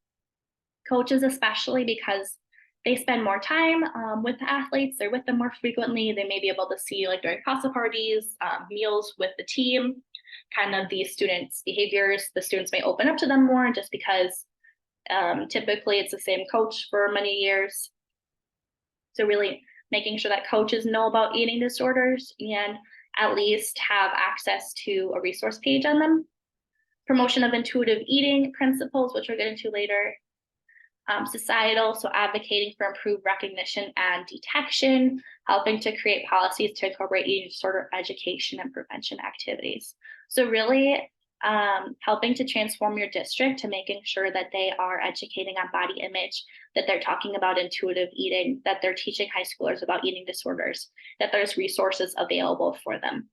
A: coaches, especially because they spend more time with the athletes. They're with them more frequently. They may be able to see like during pasta parties, meals with the team, kind of the students' behaviors. The students may open up to them more just because typically it's the same coach for many years. So really making sure that coaches know about eating disorders and at least have access to a resource page on them. Promotion of intuitive eating principles, which we'll get into later. Societal, so advocating for improved recognition and detection, helping to create policies to incorporate eating disorder education and prevention activities. So really helping to transform your district to making sure that they are educating on body image, that they're talking about intuitive eating, that they're teaching high schoolers about eating disorders, that there's resources available for them.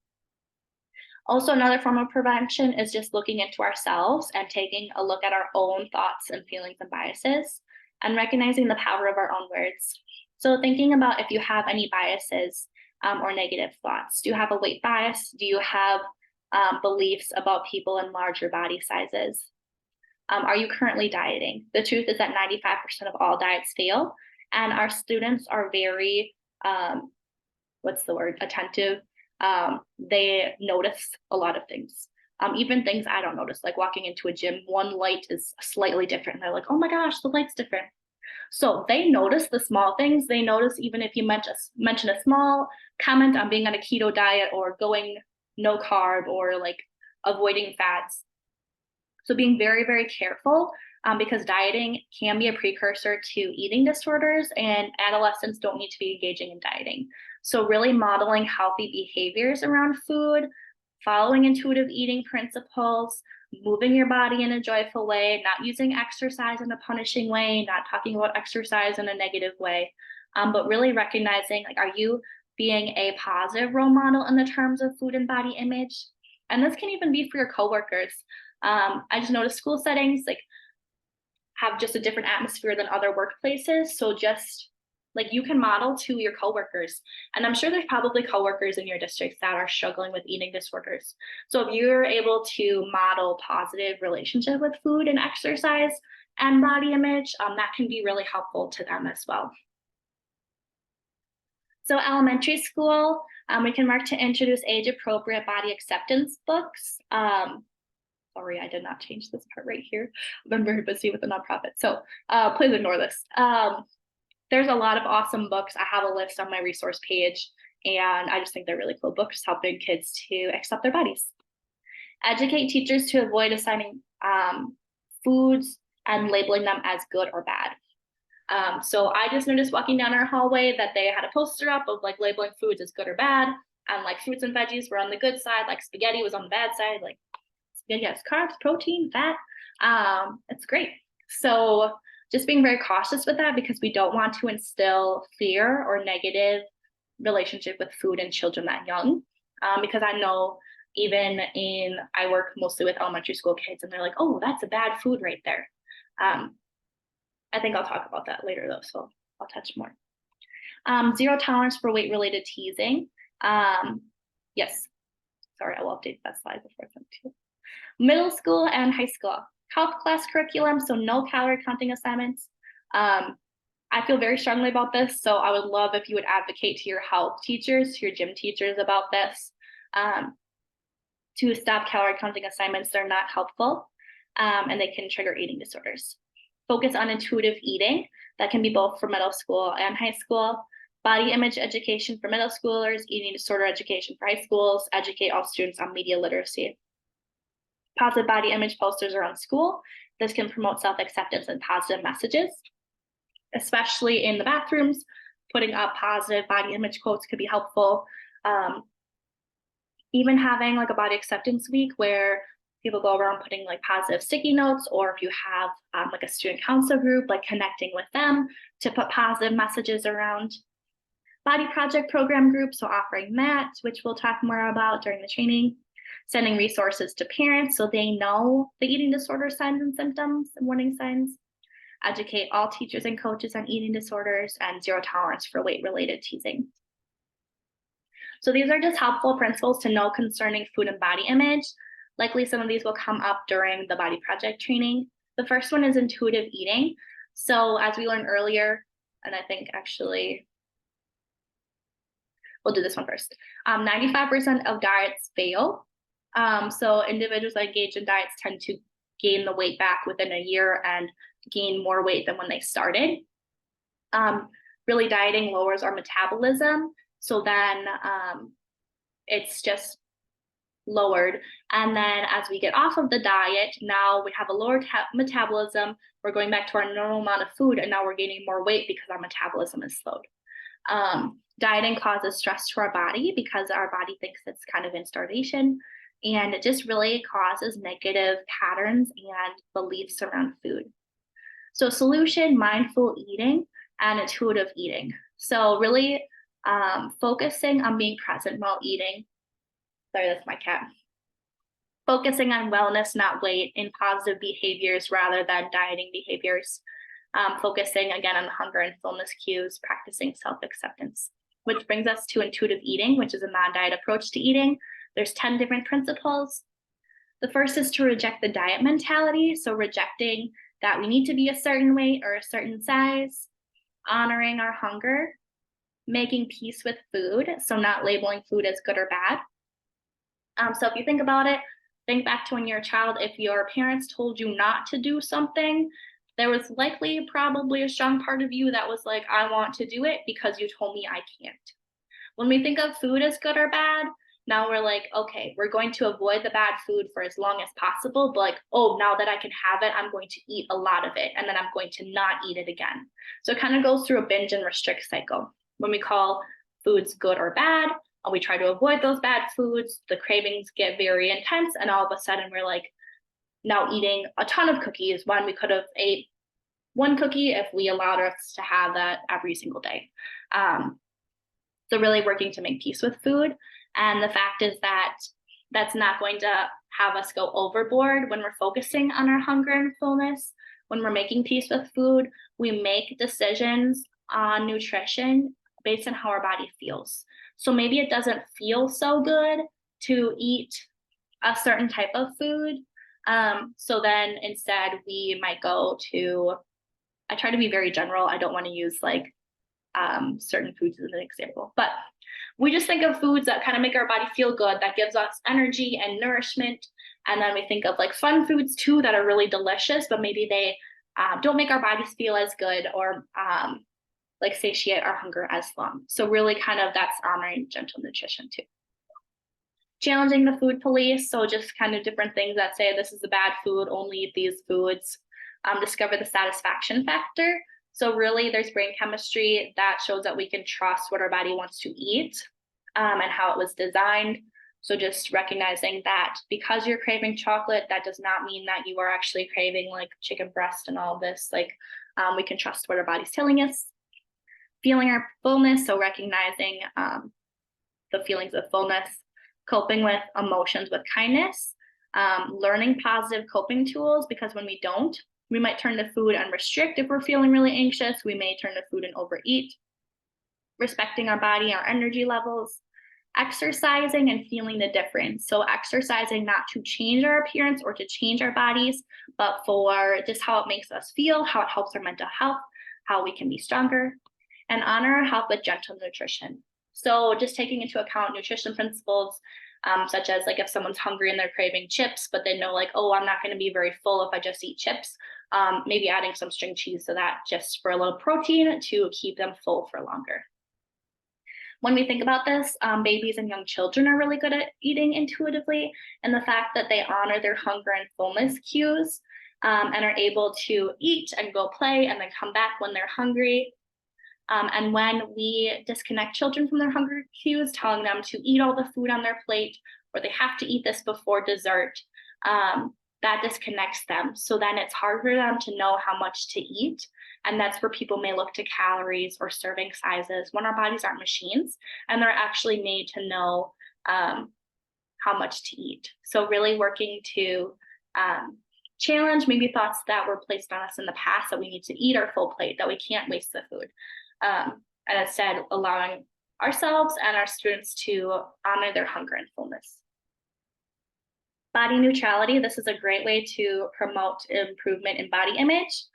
A: Also, another form of prevention is just looking into ourselves and taking a look at our own thoughts and feelings and biases and recognizing the power of our own words. So thinking about if you have any biases or negative thoughts. Do you have a weight bias? Do you have beliefs about people in larger body sizes? Are you currently dieting? The truth is that 95% of all diets fail, and our students are very, attentive. They notice a lot of things. Even things I don't notice, like walking into a gym, one light is slightly different. And they're like, oh my gosh, the light's different. So they notice the small things. They notice even if you mention a small comment on being on a keto diet or going no carb or like avoiding fats. So being very, very careful because dieting can be a precursor to eating disorders, and adolescents don't need to be engaging in dieting. So really modeling healthy behaviors around food, following intuitive eating principles, moving your body in a joyful way, not using exercise in a punishing way, not talking about exercise in a negative way, but really recognizing, like, are you being a positive role model in the terms of food and body image? And this can even be for your coworkers. I just noticed school settings like have just a different atmosphere than other workplaces. So just like you can model to your coworkers. And I'm sure there's probably coworkers in your districts that are struggling with eating disorders. So if you're able to model positive relationship with food and exercise and body image, that can be really helpful to them as well. So elementary school, we can mark to introduce age-appropriate body acceptance books. Sorry, I did not change this part right here. I've been very busy with the nonprofit, so please ignore this. There's a lot of awesome books. I have a list on my resource page, and I just think they're really cool books helping kids to accept their bodies. Educate teachers to avoid assigning foods and labeling them as good or bad. So I just noticed walking down our hallway that they had a poster up of like labeling foods as good or bad, and like fruits and veggies were on the good side, like spaghetti was on the bad side, like spaghetti has carbs, protein, fat. It's great. So just being very cautious with that because we don't want to instill fear or negative relationship with food in children that young. Because I know I work mostly with elementary school kids and they're like, oh, that's a bad food right there. I think I'll talk about that later though, so I'll touch more. Zero tolerance for weight-related teasing. Yes, sorry, I will update that slide before I send it to you. Middle school and high school. Health class curriculum, so no calorie counting assignments. I feel very strongly about this, so I would love if you would advocate to your health teachers, to your gym teachers about this, to stop calorie counting assignments. They're not helpful, and they can trigger eating disorders. Focus on intuitive eating. That can be both for middle school and high school. Body image education for middle schoolers, eating disorder education for high schools, educate all students on media literacy. Positive body image posters around school. This can promote self-acceptance and positive messages, especially in the bathrooms. Putting up positive body image quotes could be helpful. Even having like a body acceptance week where people go around putting like positive sticky notes, or if you have like a student council group, like connecting with them to put positive messages around. Body project program groups, so offering that, which we'll talk more about during the training. Sending resources to parents so they know the eating disorder signs and symptoms and warning signs. Educate all teachers and coaches on eating disorders, and zero tolerance for weight-related teasing. So these are just helpful principles to know concerning food and body image. Likely some of these will come up during the body project training. The first one is intuitive eating. So as we learned earlier, and I think actually, we'll do this one first. 95% of diets fail. So individuals that engage in diets tend to gain the weight back within a year and gain more weight than when they started. Really, dieting lowers our metabolism. So then it's just lowered. And then as we get off of the diet, now we have a lower metabolism. We're going back to our normal amount of food, and now we're gaining more weight because our metabolism is slowed. Dieting causes stress to our body because our body thinks it's kind of in starvation, and it just really causes negative patterns and beliefs around food. So solution, mindful eating and intuitive eating. So really focusing on being present while eating. Sorry, that's my cat. Focusing on wellness, not weight, in positive behaviors rather than dieting behaviors. Focusing again on the hunger and fullness cues, practicing self-acceptance. Which brings us to intuitive eating, which is a non-diet approach to eating. There's 10 different principles. The first is to reject the diet mentality. So rejecting that we need to be a certain weight or a certain size, honoring our hunger, making peace with food. So not labeling food as good or bad. So if you think about it, think back to when you're a child. If your parents told you not to do something, there was likely probably a strong part of you that was like, I want to do it because you told me I can't. When we think of food as good or bad, now we're like, okay, we're going to avoid the bad food for as long as possible. But like, oh, now that I can have it, I'm going to eat a lot of it. And then I'm going to not eat it again. So it kind of goes through a binge and restrict cycle. When we call foods good or bad, and we try to avoid those bad foods, the cravings get very intense. And all of a sudden we're like, now eating a ton of cookies when we could have ate one cookie if we allowed us to have that every single day. So really working to make peace with food. And the fact is that that's not going to have us go overboard when we're focusing on our hunger and fullness. When we're making peace with food, we make decisions on nutrition based on how our body feels. So maybe it doesn't feel so good to eat a certain type of food. So then instead we might go to, I try to be very general. I don't want to use like certain foods as an example, but we just think of foods that kind of make our body feel good, that gives us energy and nourishment. And then we think of like fun foods too that are really delicious, but maybe they don't make our bodies feel as good or like satiate our hunger as long. So really kind of that's honoring gentle nutrition too. Challenging the food police. So just kind of different things that say this is a bad food, only eat these foods. Discover the satisfaction factor. So really there's brain chemistry that shows that we can trust what our body wants to eat and how it was designed. So just recognizing that because you're craving chocolate, that does not mean that you are actually craving like chicken breast and all this. Like we can trust what our body's telling us. Feeling our fullness, so recognizing the feelings of fullness. Coping with emotions with kindness. Learning positive coping tools, because when we don't, we might turn to food and restrict. If we're feeling really anxious, we may turn to food and overeat. Respecting our body, our energy levels. Exercising and feeling the difference. So exercising not to change our appearance or to change our bodies, but for just how it makes us feel, how it helps our mental health, how we can be stronger. And honor our health with gentle nutrition. So just taking into account nutrition principles, such as like if someone's hungry and they're craving chips, but they know like, oh, I'm not going to be very full if I just eat chips. Maybe adding some string cheese to that just for a little protein to keep them full for longer. When we think about this, babies and young children are really good at eating intuitively, and the fact that they honor their hunger and fullness cues and are able to eat and go play and then come back when they're hungry. And when we disconnect children from their hunger cues, telling them to eat all the food on their plate or they have to eat this before dessert, that disconnects them. So then it's hard for them to know how much to eat. And that's where people may look to calories or serving sizes when our bodies aren't machines and they're actually made to know how much to eat. So really working to challenge maybe thoughts that were placed on us in the past that we need to eat our full plate, that we can't waste the food. And instead allowing ourselves and our students to honor their hunger and fullness. Body neutrality, this is a great way to promote improvement in body image.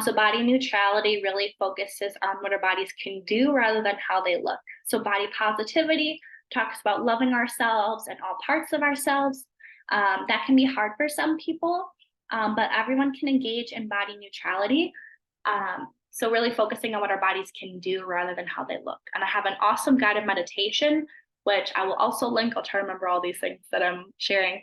A: So body neutrality really focuses on what our bodies can do rather than how they look. So body positivity talks about loving ourselves and all parts of ourselves. That can be hard for some people, but everyone can engage in body neutrality. So really focusing on what our bodies can do rather than how they look. And I have an awesome guided meditation, which I will also link. I'll try to remember all these things that I'm sharing.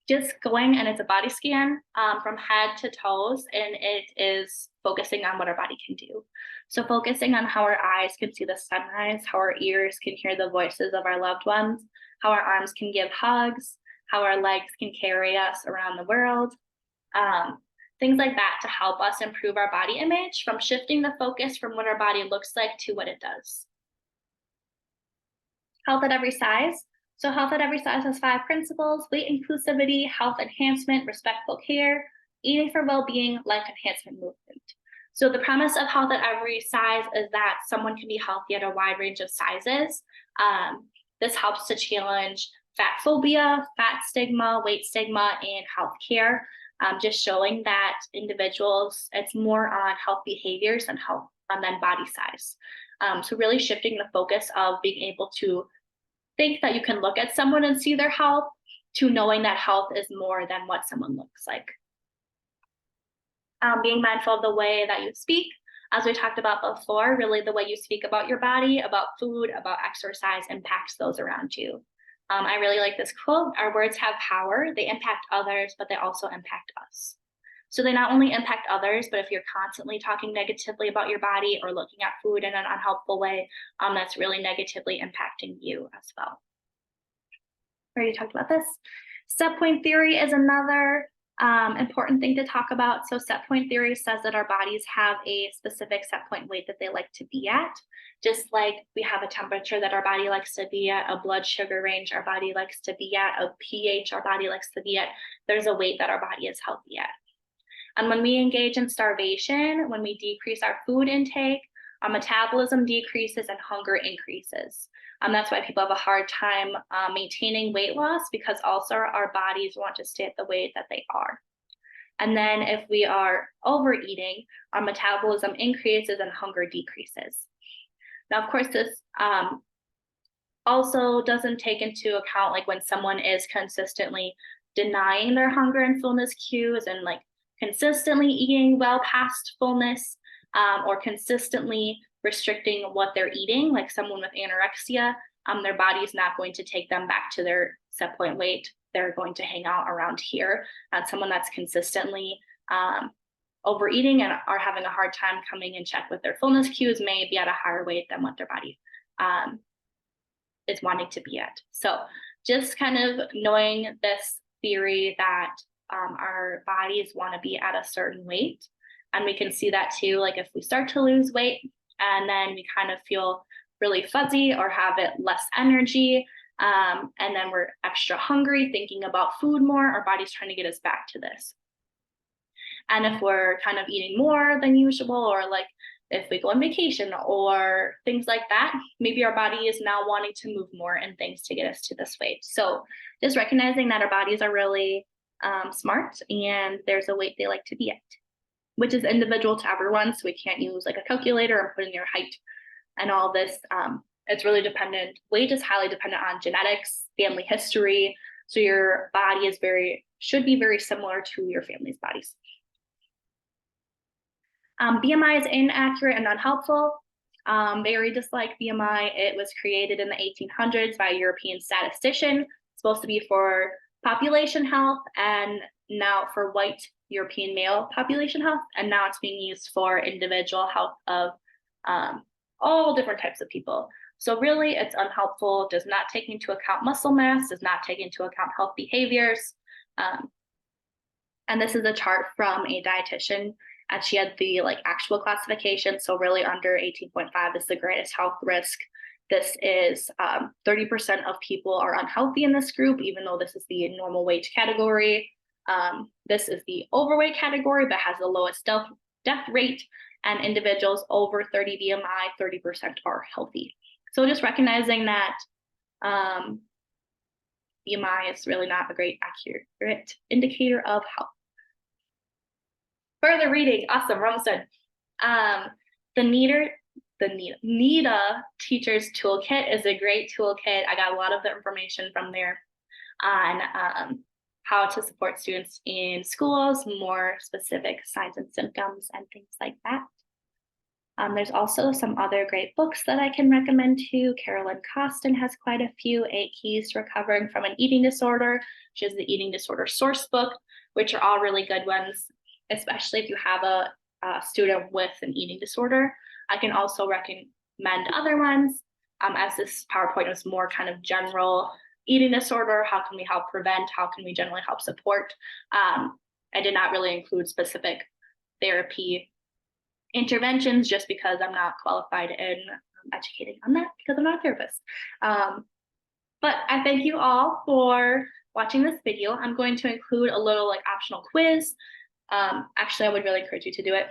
A: Just going, and it's a body scan from head to toes, and it is focusing on what our body can do. So focusing on how our eyes can see the sunrise, how our ears can hear the voices of our loved ones, how our arms can give hugs, how our legs can carry us around the world. Things like that to help us improve our body image from shifting the focus from what our body looks like to what it does. Health at every size. So health at every size has 5 principles: weight inclusivity, health enhancement, respectful care, eating for well-being, life enhancement movement. So the premise of health at every size is that someone can be healthy at a wide range of sizes. This helps to challenge fat phobia, fat stigma, weight stigma, and healthcare. Just showing that individuals, it's more on health behaviors and health than body size. So really shifting the focus of being able to think that you can look at someone and see their health to knowing that health is more than what someone looks like. Being mindful of the way that you speak, as we talked about before, really the way you speak about your body, about food, about exercise impacts those around you. I really like this quote: our words have power, they impact others, but they also impact us. So they not only impact others, but if you're constantly talking negatively about your body or looking at food in an unhelpful way, that's really negatively impacting you as well. Already talked about this. Set point theory is another important thing to talk about. So set point theory says that our bodies have a specific set point weight that they like to be at. Just like we have a temperature that our body likes to be at, a blood sugar range our body likes to be at, a pH our body likes to be at, there's a weight that our body is healthy at. And when we engage in starvation, when we decrease our food intake, our metabolism decreases and hunger increases. That's why people have a hard time maintaining weight loss, because also our bodies want to stay at the weight that they are. And then if we are overeating, our metabolism increases and hunger decreases. Now, of course, this also doesn't take into account like when someone is consistently denying their hunger and fullness cues and like consistently eating well past fullness, or consistently restricting what they're eating, like someone with anorexia, their body's not going to take them back to their set point weight. They're going to hang out around here. And someone that's consistently overeating and are having a hard time coming in check with their fullness cues may be at a higher weight than what their body is wanting to be at. So just kind of knowing this theory that our bodies want to be at a certain weight. And we can see that too, like if we start to lose weight and then we kind of feel really fuzzy or have it less energy, and then we're extra hungry, thinking about food more, our body's trying to get us back to this. And if we're kind of eating more than usual, or like if we go on vacation or things like that, maybe our body is now wanting to move more and things to get us to this weight. So just recognizing that our bodies are really smart and there's a weight they like to be at, which is individual to everyone. So we can't use like a calculator and put in your height and all this. It's really dependent. Weight is highly dependent on genetics, family history. So your body is should be very similar to your family's bodies. BMI is inaccurate and unhelpful. Very dislike BMI. It was created in the 1800s by a European statistician, supposed to be for population health, and now for white European male population health, and now it's being used for individual health of all different types of people. So really, it's unhelpful, does not take into account muscle mass, does not take into account health behaviors. And this is a chart from a dietitian, and she had the actual classification. So really under 18.5 is the greatest health risk. This is 30% of people are unhealthy in this group, even though this is the normal weight category. This is the overweight category, but has the lowest death rate, and individuals over 30 BMI, 30% are healthy. So just recognizing that BMI is really not a great accurate indicator of health. Further reading, awesome, we're almost done. The NEDA Teachers Toolkit is a great toolkit. I got a lot of the information from there on how to support students in schools, more specific signs and symptoms and things like that. There's also some other great books that I can recommend too. Carolyn Costin has quite a few. 8 Keys to Recovering from an Eating Disorder, which is the Eating Disorder Source Book, which are all really good ones, especially if you have a student with an eating disorder. I can also recommend other ones, as this PowerPoint was more kind of general eating disorder. How can we help prevent? How can we generally help support? I did not really include specific therapy interventions just because I'm not qualified in educating on that because I'm not a therapist. But I thank you all for watching this video. I'm going to include a little optional quiz. Actually, I would really encourage you to do it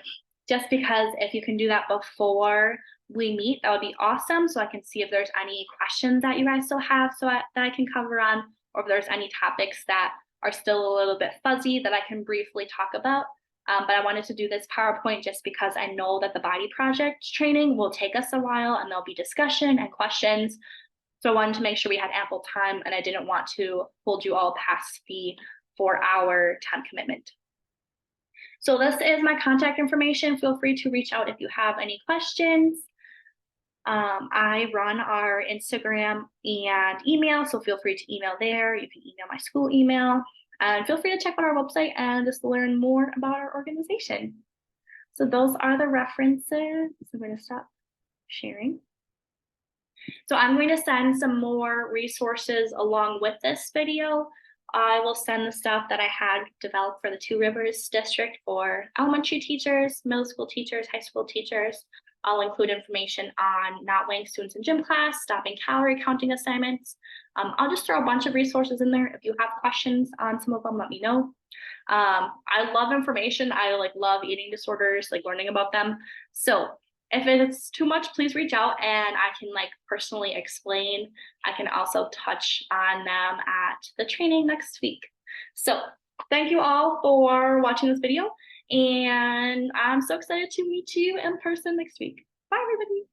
A: just because if you can do that before we meet, that would be awesome. So I can see if there's any questions that you guys still have that I can cover on, or if there's any topics that are still a little bit fuzzy that I can briefly talk about. But I wanted to do this PowerPoint just because I know that the Body Project training will take us a while and there'll be discussion and questions. So I wanted to make sure we had ample time, and I didn't want to hold you all past the 4-hour time commitment. So this is my contact information. Feel free to reach out if you have any questions. I run our Instagram and email, so feel free to email there. You can email my school email. And feel free to check out our website and just learn more about our organization. So those are the references. I'm going to stop sharing. So I'm going to send some more resources along with this video. I will send the stuff that I had developed for the Two Rivers District for elementary teachers, middle school teachers, high school teachers. I'll include information on not weighing students in gym class, stopping calorie counting assignments. I'll just throw a bunch of resources in there. If you have questions on some of them, let me know. I love information. I love eating disorders, learning about them. So if it's too much, please reach out and I can personally explain. I can also touch on them at the training next week. So thank you all for watching this video, and I'm so excited to meet you in person next week. Bye, everybody.